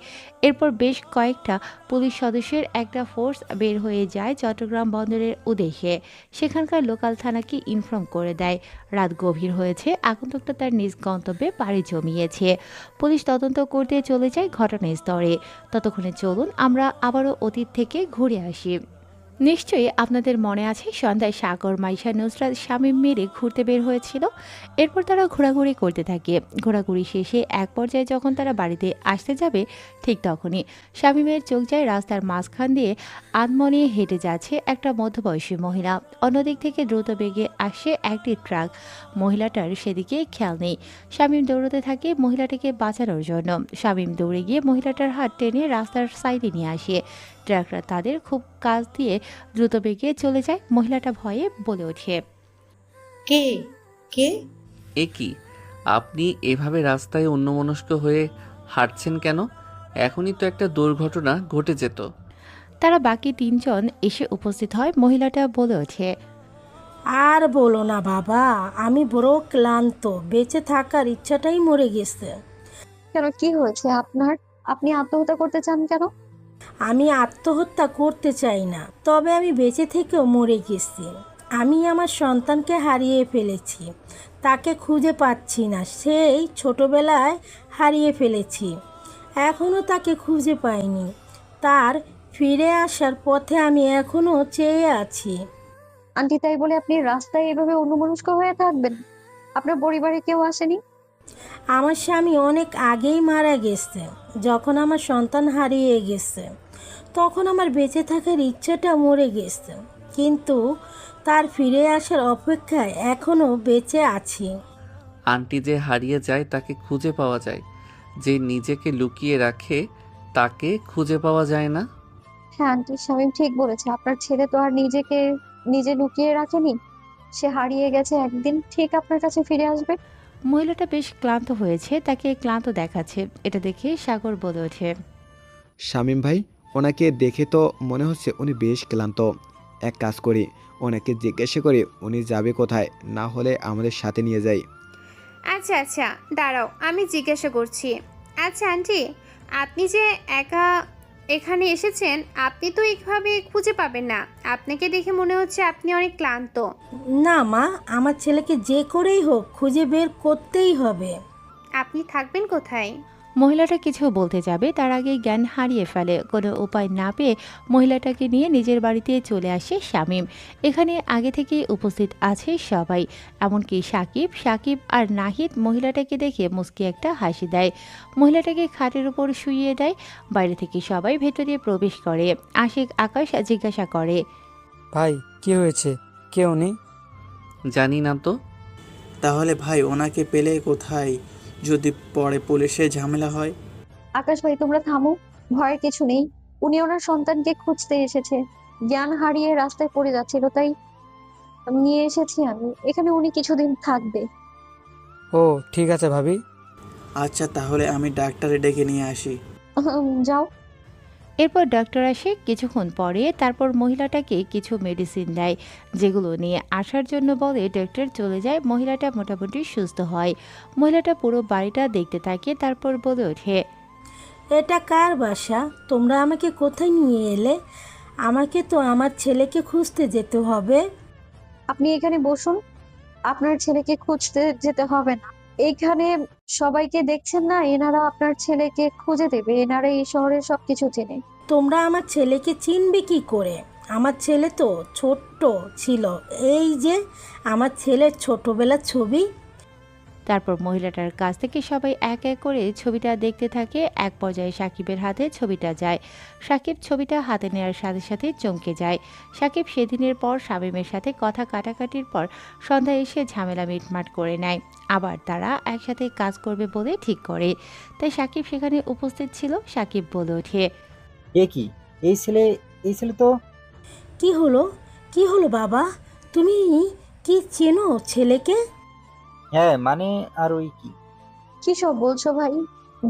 এরপর বেশ কয়েকটা পুলিশ সদস্যের একটা ফোর্স বের হয়ে যায় চট্টগ্রাম বন্দরের উদ্দেশ্যে। সেখানকার লোকাল থানাকে ইনফর্ম করে দেয় রাত গভীর হয়েছে, আগন্তুকটা তার নিজ গন্তব্যে পাড়ি জমিয়েছে। পুলিশ তদন্ত করতে চলে যায় ঘটনাস্থলে। ততক্ষণে চলুন আমরা আবারও অতীত থেকে ঘুরে আসি। নিশ্চয়ই আপনাদের মনে আছে সন্ধ্যায় সাগর, মাইশা, নুসরাত শামীম মেরে ঘুরতে বের হয়েছিল। এরপর তারা ঘোরাঘুরি করতে থাকে। ঘোরাঘুরি শেষে এক পর্যায়ে যখন তারা বাড়িতে আসতে যাবে, ঠিক তখনই শামীমের চোখ যায় রাস্তার মাঝখান দিয়ে আনমনে হেঁটে যাচ্ছে একটা মধ্যবয়সী মহিলা। অন্যদিক থেকে দ্রুত বেগে আসে একটি ট্রাক। মহিলাটার সেদিকে খেয়াল নেই। শামীম দৌড়তে থাকে মহিলাটিকে বাঁচানোর জন্য। শামীম দৌড়ে গিয়ে মহিলাটার হাত টেনে রাস্তার সাইডে নিয়ে আসে। ট্রাকটা তাদের খুব কাছ দিয়ে দ্রুত বেগে চলে যায়। মহিলাটা ভয়ে বলে ওঠে,
কে কে?
এ কি, আপনি এভাবে রাস্তায় অন্যমনস্ক হয়ে হাঁটছেন কেন? এখনই তো একটা দুর্ঘটনা ঘটে যেত।
তারা বাকি তিনজন এসে উপস্থিত হয়। মহিলাটা বলে ওঠে,
আর বলো না বাবা, আমি বড় ক্লান্ত, বেঁচে থাকার ইচ্ছাটাই মরে গেছে।
কেন, কি হয়েছে আপনার? আপনি আত্মহত্যা করতে চান কেন?
আমি আত্মহত্যা করতে চাই না, তবে আমি বেঁচে থেকেও মরে গেছি। আমি আমার সন্তানকে হারিয়ে ফেলেছি, তাকে খুঁজে পাচ্ছি না। সেই ছোটবেলায় হারিয়ে ফেলেছি, এখনও তাকে খুঁজে পাইনি। তার ফিরে আসার পথে আমি এখনও চেয়ে আছি।
আন্টি, তাই বলে আপনি রাস্তায় এভাবে অন্যমনস্ক হয়ে থাকবেন? আপনার পরিবারে কেউ আসেনি?
আমার স্বামী অনেক আগেই মারা গেছে। যখন আমার সন্তান হারিয়ে গেছে, তখন আমার বেঁচে থাকার ইচ্ছাটা মরে গেছে, কিন্তু তার ফিরে আসার অপেক্ষায় এখনো বেঁচে আছি।
আন্টি যে হারিয়ে যায় তাকে খুঁজে পাওয়া যায়, যে নিজেকে লুকিয়ে রাখে তাকে খুঁজে পাওয়া যায় না।
হ্যাঁ আন্টি, শামীম ঠিক বলেছে। আপনার ছেলে তো আর নিজেকে নিজে লুকিয়ে রাখেনি। সে হারিয়ে গেছে, একদিন ঠিক আপনার কাছে ফিরে আসবে।
মহিলাটা বেশ ক্লান্ত হয়েছে, তাকে ক্লান্ত দেখাচ্ছে। এটা দেখে সাগর বলে ওঠে,
শামীম ভাই, ওনাকে দেখে তো মনে হচ্ছে উনি বেশ ক্লান্ত। এক কাজ করি, ওনাকে জিজ্ঞাসা করি উনি যাবে কোথায়, না হলে আমাদের সাথে নিয়ে যাই।
আচ্ছা আচ্ছা, দাঁড়াও, আমি জিজ্ঞাসা করছি। আচ্ছা আন্টি, আপনি যে একা এখানে এসেছেন, আপনি তো এইভাবে খুঁজে পাবেন না। আপনাকে দেখে মনে হচ্ছে আপনি অনেক ক্লান্ত।
না মা, আমার ছেলেকে যে করেই হোক খুঁজে বের করতেই হবে।
আপনি থাকবেন কোথায়?
মহিলাটা কিছু বলতে যাবে তার আগে জ্ঞান হারিয়ে ফেলে। কোনো উপায় না পেয়ে মহিলাটাকে নিয়ে নিজের বাড়িতে চলে আসে শামীম। এখানে আগে থেকেই উপস্থিত আছে সবাই, এমনকি সাকিব আর নাহিদ। মহিলাটাকে দেখে মুস্কি একটা হাসি দেয়। মহিলাটাকে খাটের উপর শুইয়ে দেয়। বাইরে থেকে সবাই ভেতরে প্রবেশ করে। আশিক আকাশ জিজ্ঞাসা করে,
ভাই কি হয়েছে? কে উনি?
জানি না তো।
তাহলে ভাই ওনাকে পেলে কোথায়, যদি পরে পুলিশে ঝামেলা হয়?
আকাশ ভাই, তোমরা থামো, ভয়ের কিছু নেই। উনি ওনার সন্তানকে খুঁজতে এসেছে। জ্ঞান হারিয়ে রাস্তায় পড়ে যাচ্ছিল, তাই নিয়ে এসেছি আমি, এখানে উনি কিছুদিন থাকবে।
ও ঠিক আছে ভাবি।
আচ্ছা তাহলে আমি ডাক্তারে ডেকে নিয়ে আসি।
যাও।
এরপর ডক্টর আসে কিছুক্ষণ পরে, তারপর মহিলাটাকে কিছু মেডিসিন দেয়, যেগুলো নিয়ে আসার জন্য বলে। ডক্টর চলে যায়, মহিলাটা মোটামুটি সুস্থ হয়। মহিলাটা পুরো বাড়িটা দেখতে থাকে, তারপর বলে ওঠে,
এটা কার বাসা? তোমরা আমাকে কোথায় নিয়ে এলে? আমাকে তো আমার ছেলেকে খুঁজতে যেতে হবে।
আপনি এখানে বসুন, আপনার ছেলেকে খুঁজতে যেতে হবে না। এখানে সবাইকে দেখছেন না, এনারা আপনার ছেলেকে খুঁজে দেবে, এনারা এই শহরের সবকিছু চেনে।
তোমরা আমার ছেলেকে চিনবে কি করে? আমার ছেলে তো ছোট্ট ছিল, এই যে আমার ছেলের ছোটবেলার ছবি।
তারপর মহিলাটার কাছ থেকে সবাই এক এক করে ছবিটা দেখতে থাকে। এক পর্যায়ে সাকিবের হাতে ছবিটা যায়। সাকিব ছবিটা হাতে নেওয়ার সাথে সাথে চমকে যায়। সাকিব সেদিনের পর শামীমের সাথে কথা কাটাকাটির পর সন্ধ্যায় এসে ঝামেলা মিটমাট করে নেয়। আবার তারা একসাথে কাজ করবে বলে ঠিক করে। তাই সাকিব সেখানে উপস্থিত ছিল। সাকিব বলে ওঠে,
এ কি, এই ছেলে তো।
কি হলো? কি হলো বাবা? তুমি কি চেনো ছেলেকে?
হ্যাঁ মানে, আর ওই কি।
কি সব বলছো ভাই?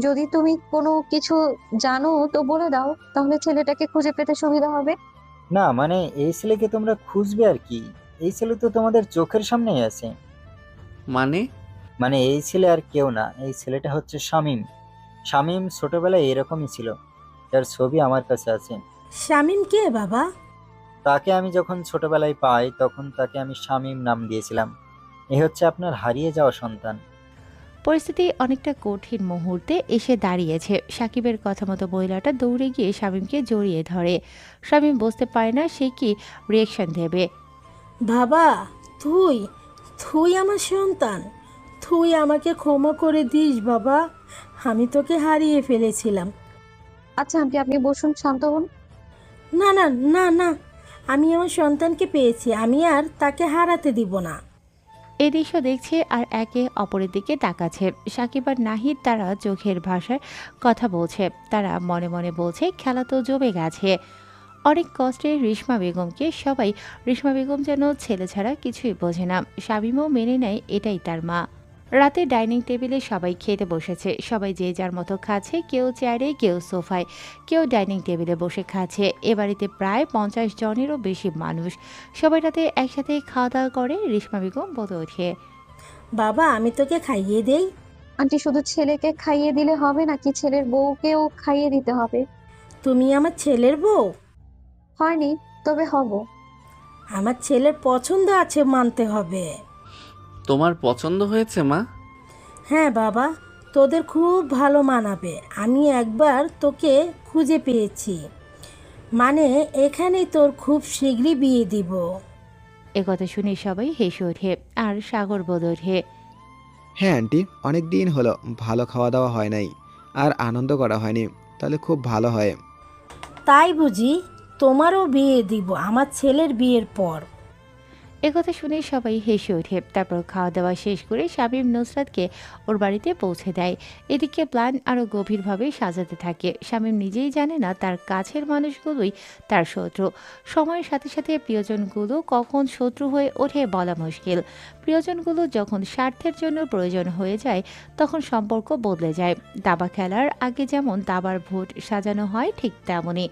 যদি তুমি কোনো কিছু জানো তো বলে দাও, তাহলে ছেলেটাকে খুঁজে পেতে সুবিধা হবে।
না মানে, এই ছেলেকে তোমরা খুঁজবে আর কি, এই ছেলে তো তোমাদের চোখের সামনেই আছে।
মানে?
মানে এই ছেলে আর কেউ না, এই ছেলেটা হচ্ছে শামীম। শামীম ছোটবেলায় এরকমই ছিল, তার ছবি আমার কাছে আছে।
শামীম কে বাবা?
তাকে আমি যখন ছোটবেলায় পাই তখন তাকে আমি শামীম নাম দিয়েছিলাম। এ হচ্ছে আপনার হারিয়ে যাওয়া সন্তান।
পরিস্থিতি অনেকটা কঠিন মুহূর্তে এসে দাঁড়িয়েছে। সাকিবের কথা মতো মহিলাটা দৌড়ে গিয়ে শামীমকে জড়িয়ে ধরে। শামীম বুঝতে পারে না সে কি রিয়েকশন দেবে।
বাবা, তুই তুই আমার সন্তান, তুই আমাকে ক্ষমা করে দিস বাবা, আমি তোকে হারিয়ে ফেলেছিলাম।
আচ্ছা আন্টি, আপনি বসুন, শান্ত হন।
না না না না, আমি আমার সন্তানকে পেয়েছি, আমি আর তাকে হারাতে দিব না।
এই দৃশ্য দেখছে আর একে অপরের দিকে তাকাচ্ছে। সাকিব আর নাহিদ তারা চোখের ভাষায় কথা বলছে। তারা মনে মনে বলছে খেলা তো জমে গেছে। অনেক কষ্টে রেশমা বেগমকে সবাই, রেশমা বেগম যেন ছেলে ছাড়া কিছুই বোঝে না। শামীমও মেনে নেয় এটাই তার মা। রাতে ডাইনিং টেবিলে সবাই খেতে বসেছে। সবাই যে যার মতো খাচ্ছে, কেউ চেয়ারে, কেউ সোফায়, কেউ ডাইনিং টেবিলে বসে খাচ্ছে। এ বাড়িতে প্রায় 50 জনেরও বেশি মানুষ। সবাই রাতে একসাথে খাওয়া দাওয়া করে। রেশমা বেগম বলে ওঠে,
বাবা আমি তোকে খাইয়ে দেই।
আন্টি, শুধু ছেলেকে খাইয়ে দিলে হবে নাকি ছেলের বউকেও খাইয়ে দিতে হবে?
তুমি আমার ছেলের বউ?
হয়নি, তবে হব।
আমার ছেলের পছন্দ আছে, মানতে হবে।
তোমার পছন্দ হয়েছে মা?
হ্যাঁ বাবা, তোদের খুব ভালো মানাবে। আমি একবার তোকে খুঁজে পেয়েছি, মানে এখানেই তোর খুব শীঘ্রই বিয়ে দিব।
একথা শুনে সবাই হেসে ওঠে। আর সাগর বলে ওঠে,
হ্যাঁ আন্টি, অনেক দিন হলো ভালো খাওয়া দাওয়া হয় নাই আর আনন্দ করা হয়নি, তাহলে খুব ভালো হয়।
তাই বুঝি? তোমারও বিয়ে দিব আমার ছেলের বিয়ের পর।
একথা শুনে সবাই হেসে ওঠে। তারপর খাওয়া দাওয়া শেষ করে শামীম নুসরাতকে ওর বাড়িতে পৌঁছে দেয়। এদিকে প্ল্যান আরও গভীরভাবে সাজাতে থাকে। শামীম নিজেই জানে না তার কাছের মানুষগুলোই তার শত্রু। সময়ের সাথে সাথে প্রিয়জনগুলো কখন শত্রু হয়ে ওঠে বলা মুশকিল। প্রিয়জনগুলো যখন স্বার্থের জন্য প্রয়োজন হয়ে যায় তখন সম্পর্ক বদলে যায়। দাবা খেলার আগে যেমন দাবার ভোট সাজানো হয়, ঠিক তেমনই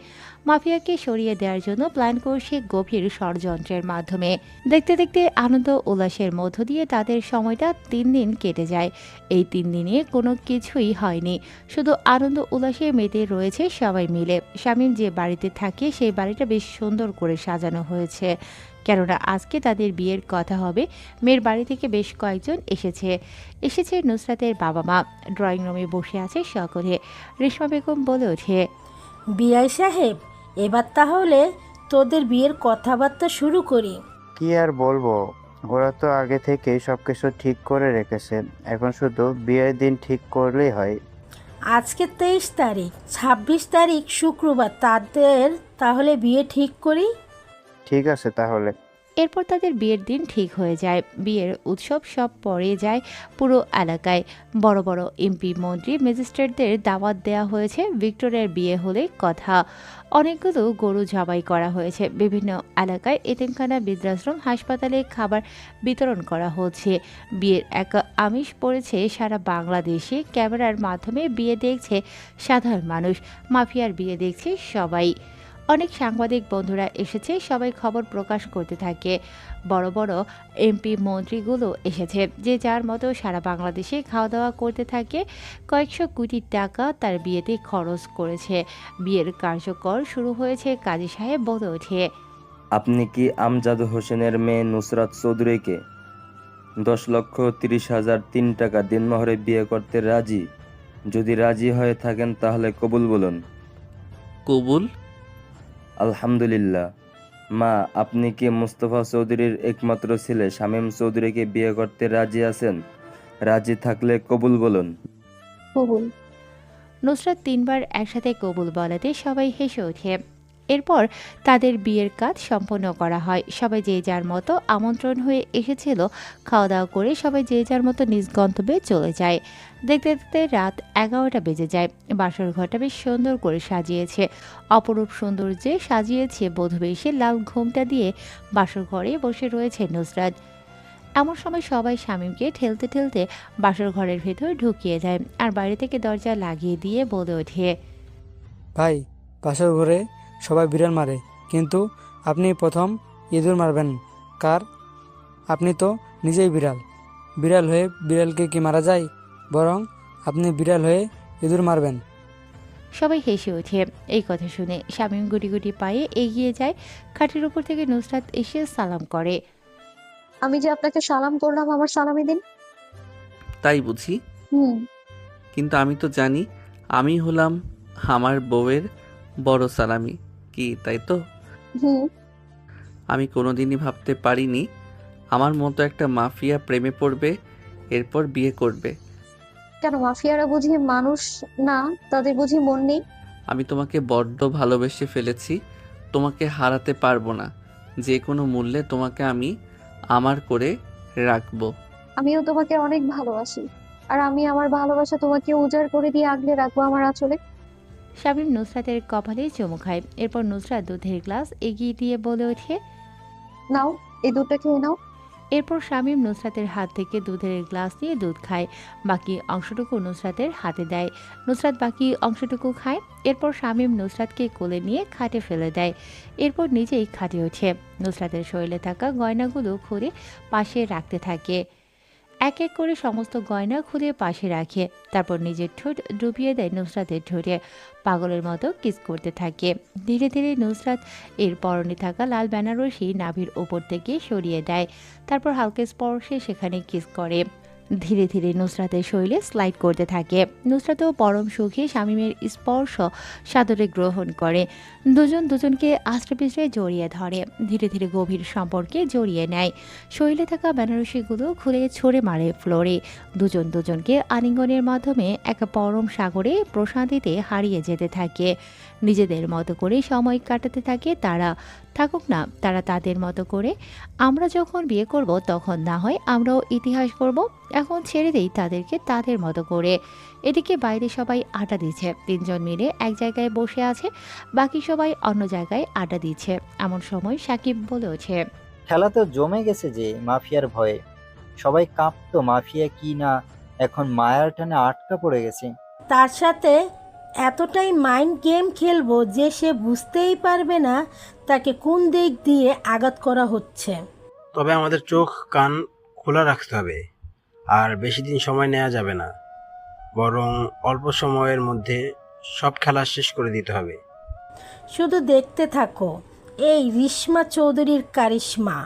মাফিয়াকে সরিয়ে দেওয়ার জন্য প্ল্যান করছে গভীর ষড়যন্ত্রের মাধ্যমে। দেখতে দেখতে আনন্দ উল্লাসের মধ্য দিয়ে তাদের সময়টা 3 দিন কেটে যায়। এই 3 দিনে কোনো কিছুই হয়নি, শুধু আনন্দ উল্লাসে মেতে রয়েছে সবাই মিলে। শামীম যে বাড়িতে থাকে সেই বাড়িটা বেশ সুন্দর করে সাজানো হয়েছে, কেননা আজকে তাদের বিয়ের কথা হবে। মেয়ের বাড়ি থেকে বেশ কয়েকজন এসেছে নুসরাতের বাবা মা। ড্রয়িং রুমে বসে আছে সকলে। রেশমা বেগম বলে ওঠে,
বিআই সাহেব, এবার তাহলে তোদের বিয়ের কথাবার্তা শুরু করি।
কি আর বলবো, ওরা তো আগে থেকেই সবকিছু ঠিক করে রেখেছে, এখন শুধু বিয়ের দিন ঠিক করলেই হয়।
আজকে 23 তারিখ, 26 তারিখ শুক্রবার, তাদের তাহলে বিয়ে ঠিক করি।
ঠিক আছে তাহলে।
এরপর তাদের বিয়ের দিন ঠিক হয়ে যায়। বিয়ের উৎসব সব পড়ে যায় পুরো এলাকায়। বড় বড় এমপি, মন্ত্রী, ম্যাজিস্ট্রেটদের দাওয়াত দেওয়া হয়েছে। ভিক্টরের বিয়ে হলে কথা। অনেকগুলো গরু জবাই করা হয়েছে। বিভিন্ন এলাকায় এতিমখানা, বৃদ্ধাশ্রম, হাসপাতালে খাবার বিতরণ করা হচ্ছে। বিয়ের এক আমিষ পড়েছে সারা বাংলাদেশে। ক্যামেরার মাধ্যমে বিয়ে দেখছে সাধারণ মানুষ, মাফিয়ার বিয়ে দেখছে সবাই। অনেক সাংবাদিক বন্ধুরা এসেছে, সবাই খবর প্রকাশ করতে থাকে। বড় বড় এমপি, মন্ত্রীগুলো এসেছে, যে যার মতো সারা বাংলাদেশে খাওয়া দাওয়া করতে থাকে। কয়েকশো কোটি টাকা তার বিয়েতে খরচ করেছে। বিয়ের কার্যকর শুরু হয়েছে। কাজী সাহেব বলে ওঠে,
আপনি কি আমজাদ হোসেনের মেয়ে নুসরাত চৌধুরীকে 10,30,003 টাকা দিনমহরে বিয়ে করতে রাজি? যদি রাজি হয়ে থাকেন তাহলে কবুল বলুন।
কবুল।
আলহামদুলিল্লাহ। মা, আপনি কি মুস্তফা চৌধুরীর একমাত্র ছেলে শামীম চৌধুরীকে বিয়ে করতে রাজি আছেন? রাজি থাকলে কবুল বলুন।
কবুল।
নুসরাত 3 বার একসাথে কবুল বলাতে সবাই হেসে ওঠে। এরপর তাদের বিয়ের কাজ সম্পন্ন করা হয়। সবাই যে যার মতো আমন্ত্রণ হয়ে এসেছিল। খাওয়া দাওয়া করে সবাই যে যার মতো নিজ গন্তব্যে চলে যায়। দেখতে দেখতে রাত 11টা বেজে যায়। বাসর ঘরটা বেশ সুন্দর করে সাজিয়েছে। অপরূপ সৌন্দর্যে সাজিয়েছে বধূবেশে। লাল ঘোমটা দিয়ে বাসর ঘরে বসে রয়েছে নুসরাত। এমন সময় সবাই শামীমকে ঠেলতে ঠেলতে বাসর ঘরের ভেতর ঢুকিয়ে দেয় আর বাইরে থেকে দরজা লাগিয়ে দিয়ে বলে ওঠে,
ভাই, বাসর ঘরে সবাই বিড়াল মারে, কিন্তু আপনি প্রথম ইঁদুর মারবেন। কার? আপনি তো নিজেই বিড়াল। বিড়াল হয়ে বিড়ালকে কি মারা যায়? বরং আপনি বিড়াল হয়ে ইঁদুর মারবেন।
সবাই হেসে ওঠে। এই কথা শুনে শামীম গুটি গুটি পায়ে এগিয়ে যায়। খাটের উপর থেকে নুসরাত এসে সালাম করে।
আমি যে আপনাকে সালাম করলাম, আমার সালামি দিন।
তাই বুঝি?
হুম।
কিন্তু আমি তো জানি আমি হলাম আমার বউয়ের বড় সালামি। কি তাই তো?
হুম।
আমি কোনোদিনই ভাবতে পারিনি আমার মতো একটা মাফিয়া প্রেমে পড়বে, এরপর বিয়ে করবে।
কেন, মাফিয়ারা বুঝি মানুষ না? তাদের বুঝি মন নেই?
আমি তোমাকে বড্ড ভালোবেসে ফেলেছি। তোমাকে হারাতে পারবো না। যে কোনো মূল্যে তোমাকে আমি আমার করে রাখবো।
আমিও তোমাকে অনেক ভালোবাসি, আর আমি আমার ভালোবাসা তোমাকে উজাড় করে দিয়ে আগলে রাখবো আমার আঁচলে।
শামীম নুসরাতের কপালে চুমু খায়। এরপর নুসরাত দুধের গ্লাস এগিয়ে দিয়ে বলে ওঠে,
নাও, এই দুধটা খেয়ে নাও।
এরপর শামীম নুসরাতের হাত থেকে দুধের গ্লাস নিয়ে দুধ খায়। বাকি অংশটুকু নুসরাতের হাতে দেয়। নুসরাত বাকি অংশটুকু খায়। এরপর শামীম নুসরাতকে কোলে নিয়ে খাটে ফেলে দেয়। এরপর নিজেই খাটে ওঠে। নুসরাতের শরীরে থাকা গয়নাগুলো খুলে পাশে রাখতে থাকে। এক এক করে সমস্ত গয়না খুলে পাশে রাখে। তারপর নিজের ঠোঁট ডুবিয়ে দেয় নুসরাতের ঠোঁটে। পাগলের মতো কিস করতে থাকে। ধীরে ধীরে নুসরাত এর পরনে থাকা লাল বেনারসি নাভির ওপর থেকে সরিয়ে দেয়। তারপর হালকা স্পর্শে সেখানে কিস করে। ধীরে ধীরে নুসরাতের শরীরে স্লাইড করতে থাকে। নুসরাতও পরম সুখে শামীমের স্পর্শ সাদরে গ্রহণ করে। দুজন দুজনকে আশ্রে পিছড়ে জড়িয়ে ধরে। ধীরে ধীরে গভীর সম্পর্কে জড়িয়ে নেয়। শরীরে থাকা বেনারসিগুলো খুলে ছড়ে মারে ফ্লোরে। দুজন দুজনকে আলিঙ্গনের মাধ্যমে এক পরম সাগরে প্রশান্তিতে হারিয়ে যেতে থাকে। নিজেদের মতো করে সময় কাটাতে থাকে তারা। থাকুক না তারা তাদের মতো করে। আমরা যখন বিয়ে করব তখন না হয় আমরাও ইতিহাস করব। এখন ছেড়ে দেই তাদেরকে তাদের মতো করে। এদিকে বাইরে সবাই আড্ডা দিচ্ছে। 3 জন মিলে এক জায়গায় বসে আছে, বাকি সবাই অন্য জায়গায় আড্ডা দিচ্ছে। এমন সময় সাকিব বলে ওঠে,
খেলা তো জমে গেছে যে মাফিয়ার ভয়ে। সবাই কাঁপতো মাফিয়া কি না এখন মায়ার টানে আটকা পড়ে গেছে।
তার সাথে এতটাই মাইন্ড গেম খেলবো যে সে বুঝতেই পারবে না তাকে কোন দিক দিয়ে আঘাত করা হচ্ছে।
তবে আমাদের চোখ কান খোলা রাখতে হবে, আর বেশি দিন সময় নেওয়া যাবে না। বরং অল্প সময়ের মধ্যে সব খেলা শেষ করে দিতে হবে।
শুধু দেখতে থাকো এই রিশমা চৌধুরীর কারিশমা।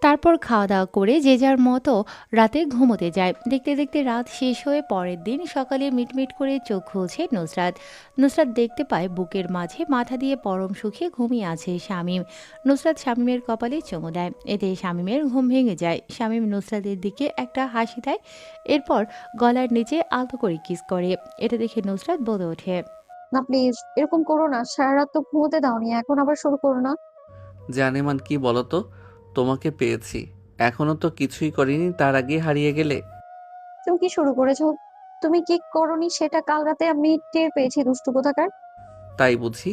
তারপর খাওয়া দাওয়া করে যে যার মতো রাতে ঘুমোতে যায়। দেখতে দেখতে রাত শেষ হয়ে পরের দিন সকালে মিটমিট করে চোখ খুলছে নুসরাত। নুসরাত দেখতে পায় বুকের মাঝে মাথা দিয়ে পরম সুখে ঘুমিয়ে আছে শামীম। নুসরাত শামীমের কপালে চুমু দেয়। এতে শামীমের ঘুম ভেঙে যায়। শামীম নুসরাতের দিকে একটা হাসি দেয়। এরপর গলার নিচে আলতো করে কিস করে। এটা দেখে নুসরাত বলে ওঠে,
না প্লিজ, এরকম করো না। সারা রাত তো ঘুমোতে দাওনি, এখন আবার শুরু করো না।
জানেমান কি বলতো, তোমাকে পেয়েছি। এখনো তো কিছুই করিনি, তার আগে হারিয়ে গেলে।
তুমি কি শুরু করেছো? তুমি কি করনি সেটা কাল রাতে আমি টের পেয়েছি, দুষ্টু কোথাকার।
তাই বুঝি?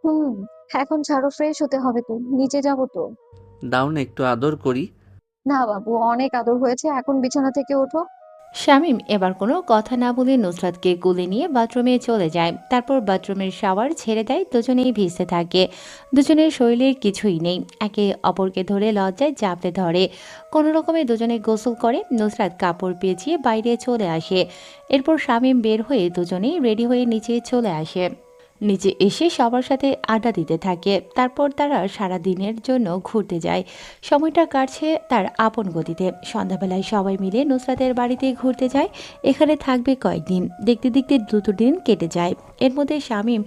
হুম। এখন ছাড়ো, ফ্রেশ হতে হবে তো, নিচে যাবো তো।
দাও না একটু আদর করি।
না বাবু, অনেক আদর হয়েছে, এখন বিছানা থেকে ওঠো।
শামীম এবার কোনো কথা না বলে নুসরাতকে কোলে নিয়ে বাথরুমে চলে যায়। তারপর বাথরুমের শাওয়ার ছেড়ে দেয়, দুজনেই ভিজতে থাকে। দুজনের শরীরের কিছুই নেই, একে অপরকে ধরে লজ্জায় চাপতে ধরে। কোনো রকমে দুজনে গোসল করে নুসরাত কাপড় পেঁচিয়ে বাইরে চলে আসে। এরপর শামীম বের হয়ে দুজনেই রেডি হয়ে নিচে চলে আসে। নিচে এসে সবার সাথে আড্ডা দিতে থাকে। তারপর তারা সারা দিনের জন্য ঘুরতে যায়। সময়টা কাটছে তার আপন গতিতে। সন্ধ্যাবেলায় সবাই মিলে নুসরাতের বাড়িতে ঘুরতে যায়। এখানে থাকবে কয়েকদিন। দেখতে দেখতে দুটো দিন কেটে যায়। এর মধ্যে শামীম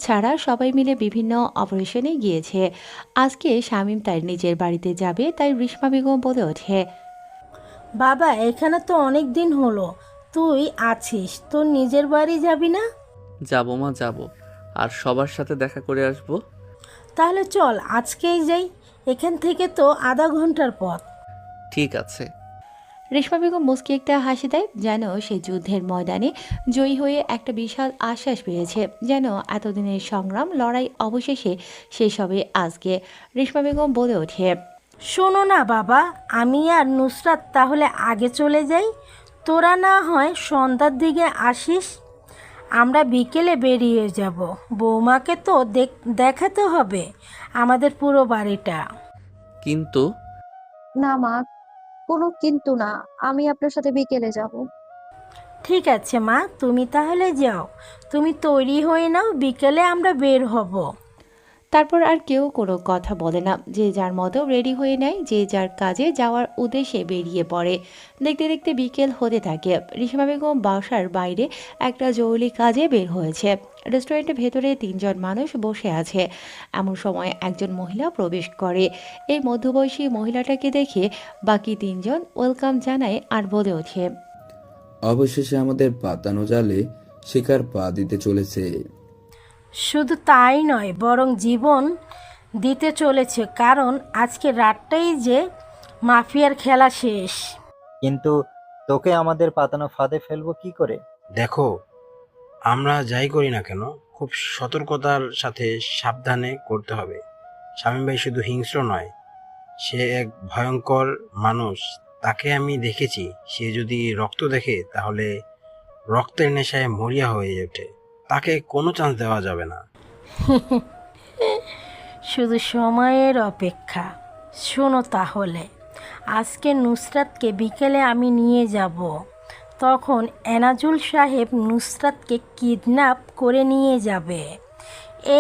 ছাড়া সবাই মিলে বিভিন্ন অপারেশনে গিয়েছে। আজকে শামীম তার নিজের বাড়িতে যাবে, তাই রিশমা বেগম বলে ওঠে,
বাবা এখানে তো অনেক দিন হলো, তুই আছিস, তোর নিজের বাড়ি যাবি না?
যাবো মা, যাবো। আর সবার সাথে দেখা করে আসবো।
তাহলে চল আজকেই যাই, এখান থেকে তো আধা ঘন্টার পথ।
ঠিক আছে।
রেশমা বেগম মুচকি একটা হাসি দেয়, যেন সে যুদ্ধের ময়দানে জয়ী হয়ে একটা বিশাল আশ্বাস পেয়েছে, যেন এতদিনের সংগ্রাম লড়াই অবশেষে শেষ হবে আজকে। রেশমা বেগম বলে ওঠে,
শোনো না বাবা, আমি আর নুসরাত তাহলে আগে চলে যাই, তোরা না হয় সন্ধ্যার দিকে আসিস। আমরা বিকেলে বেরিয়ে যাব, বৌমাকে তো দেখাতে হবে আমাদের পুরো বাড়িটা।
কিন্তু
না মা, কোনো কিন্তু না, আমি আপনার সাথে বিকেলে যাব।
ঠিক আছে মা, তুমি তাহলে যাও, তুমি তৈরি হয়ে নাও, বিকেলে আমরা বের হব।
তারপর আর কেউ কোনো কথা বলে না। যে যার মতো রেডি হয়ে নেয়, যে যার কাজে যাওয়ার উদ্দেশ্যে বেরিয়ে পড়ে। দেখতে দেখতে বিকেল হতে থাকে। রিশমা বেগম বাসার বাইরে একটা জরুরি কাজে বের হয়েছে। রেস্টুরেন্টের ভেতরে তিনজন মানুষ বসে আছে। এমন সময় একজন মহিলা প্রবেশ করে। এই মধ্যবয়সী মহিলাটাকে দেখে বাকি তিনজন ওয়েলকাম জানায় আর বলে ওঠে,
অবশেষে আমাদের পাতানো জালে শিকার পা দিতে চলেছে।
শুধু তাই নয়, বরং জীবন দিতে চলেছে, কারণ আজকে রাতটাই যে মাফিয়ার খেলা শেষ।
কিন্তু তোকে আমাদের পাতানো ফাঁদে ফেলবো কি করে?
দেখো, আমরা যাই করি না কেন খুব সতর্কতার সাথে সাবধানে করতে হবে। শামীম ভাই শুধু হিংস্র নয়, সে এক ভয়ঙ্কর মানুষ। তাকে আমি দেখেছি, সে যদি রক্ত দেখে তাহলে রক্তের নেশায় মরিয়া হয়ে ওঠে। তাকে কোনো চান্স দেওয়া যাবে না।
শুধু সময়ের অপেক্ষা। শোনো তাহলে, আজকে নুসরাতকে বিকেলে আমি নিয়ে যাব। তখন এনাজুল সাহেব নুসরাতকে কিডন্যাপ করে নিয়ে যাবে।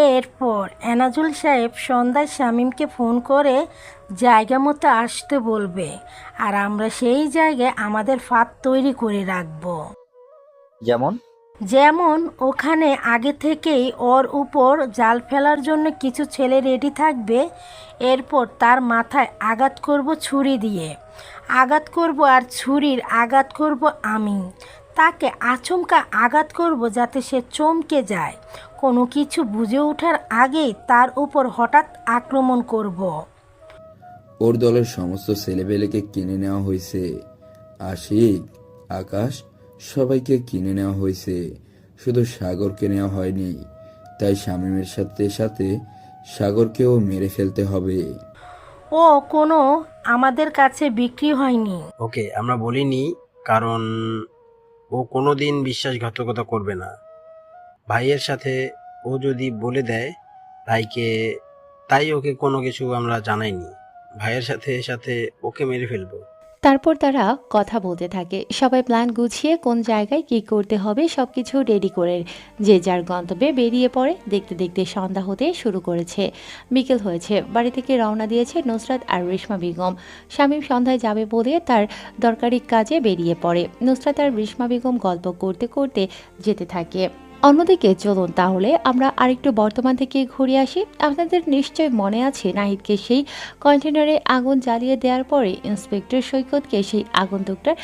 এরপর এনাজুল সাহেব সন্ধ্যায় শামীমকে ফোন করে জায়গা মতো আসতে বলবে, আর আমরা সেই জায়গায় আমাদের ফাঁদ তৈরি করে রাখবো। যেমন ওখানে আগে থেকেই ওর উপর জাল ফেলার জন্য কিছু ছেলে রেডি থাকবে। এরপর তার মাথায় আঘাত করব ছুরি দিয়ে, আঘাত করব, আর ছুরির আঘাত করব আমি। তাকে আচমকা আঘাত করব যাতে সে চমকে যায়। কোনো কিছু বুঝে ওঠার আগেই তার উপর হঠাৎ আক্রমণ করব।
ওর দলের সমস্ত ছেলেবেলেকে কিনে নেওয়া হয়েছে। আশিক, আকাশ, সবাইকে কিনে নেওয়া হয়েছে, শুধু সাগরকে নেওয়া হয়নি। তাই শামীমের সাথে সাথে সাগরকেও মেরে ফেলতে হবে।
ও কোনো আমাদের কাছে বিক্রি হয়নি।
ওকে আমরা বলিনি, কারণ ও কোনোদিন বিশ্বাসঘাতকতা করবে না ভাইয়ের সাথে। ও যদি বলে দেয় ভাইকে, তাই ওকে কোনো কিছু আমরা জানাইনি। ভাইয়ের সাথে সাথে ওকে মেরে ফেলবো।
তারপর তারা কথা বলতে থাকে। সবাই প্ল্যান গুছিয়ে কোন জায়গায় কী করতে হবে সবকিছু রেডি করে যে যার গন্তব্যে বেরিয়ে পড়ে। দেখতে দেখতে সন্ধ্যা হতে শুরু করেছে। বিকেল হয়েছে। বাড়ি থেকে রওনা দিয়েছে নুসরাত আর রেশমা বেগম। শামীম সন্ধ্যায় যাবে বলে তার দরকারি কাজে বেরিয়ে পড়ে। নুসরাত আর রেশমা বেগম গল্প করতে করতে যেতে থাকে। অন্যদিকে চলুন তাহলে আমরা আরেকটু বর্তমান থেকে ঘুরে আসি। আপনাদের নিশ্চয় মনে আছে নাহিদকে সেই কন্টেনারে আগুন জ্বালিয়ে দেওয়ার পরে ইন্সপেক্টর সৈকতকে সেই আগন্তুকটার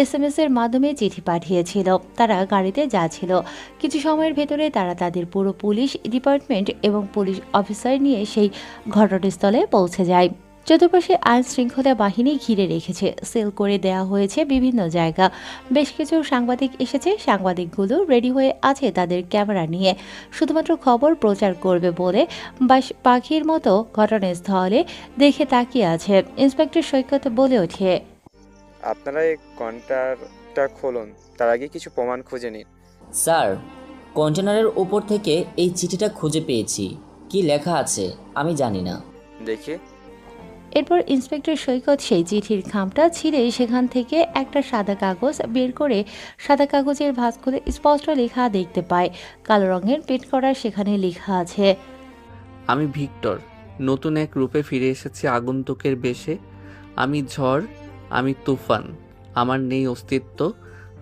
SMS এর মাধ্যমে চিঠি পাঠিয়েছিল। তারা গাড়িতে যাচ্ছিল। কিছু সময়ের ভেতরে তারা তাদের পুরো পুলিশ ডিপার্টমেন্ট এবং পুলিশ অফিসার নিয়ে সেই ঘটনাস্থলে পৌঁছে যায়। চতুর্পাশে আইন শৃঙ্খলা বাহিনী ঘিরে রেখেছে, সিল করে দেওয়া হয়েছে বিভিন্ন জায়গা। বেশ কিছু সাংবাদিক এসেছে, সাংবাদিকগুলো রেডি হয়ে আছে তাদের ক্যামেরা নিয়ে, শুধুমাত্র খবর প্রচার করবে বলে বাস পাখির মতো ঘটনাস্থলে দেখে তাকিয়ে আছে। ইন্সপেক্টর সৈকত বলে ওঠে,
আপনারা এই কন্ট্রাক্টটা খুলুন, তার আগে কিছু প্রমাণ খুঁজে নিন।
স্যার, কন্টেনারের উপর থেকে এই চিঠিটা খুঁজে পেয়েছি। কি লেখা আছে আমি জানি না।
দেখি।
এরপর ইন্সপেক্টর সৈকত সেই চিঠির খামটা ছিঁড়ে সেখান থেকে একটা সাদা কাগজ বের করে সাদা কাগজের ভাঁজ খুলে স্পষ্ট লেখা দেখতে পায়। কালো রঙের পেন্ট করা সেখানে লেখা আছে,
আমি ভিক্টর, নতুন এক রূপে ফিরে এসেছি আগন্তুকের বেশে। আমি ঝড়, আমি তুফান, আমার নেই অস্তিত্ব,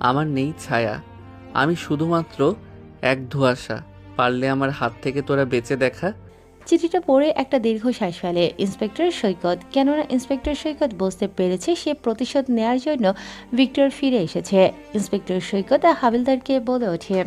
আমার নেই ছায়া, আমি শুধুমাত্র এক ধোঁয়াশা। পারলে আমার হাত থেকে তোরা বেঁচে দেখা।
চিঠিটা পড়ে একটা দীর্ঘশ্বাস ফেলে ইন্সপেক্টর সৈকত, কেননা ইন্সপেক্টর সৈকত বুঝতে পেরেছে সে প্রতিশোধ নেয়ার জন্য ভিক্টর ফিরে এসেছে। ইন্সপেক্টর সৈকত হাবিলদারকে বলে ওঠে,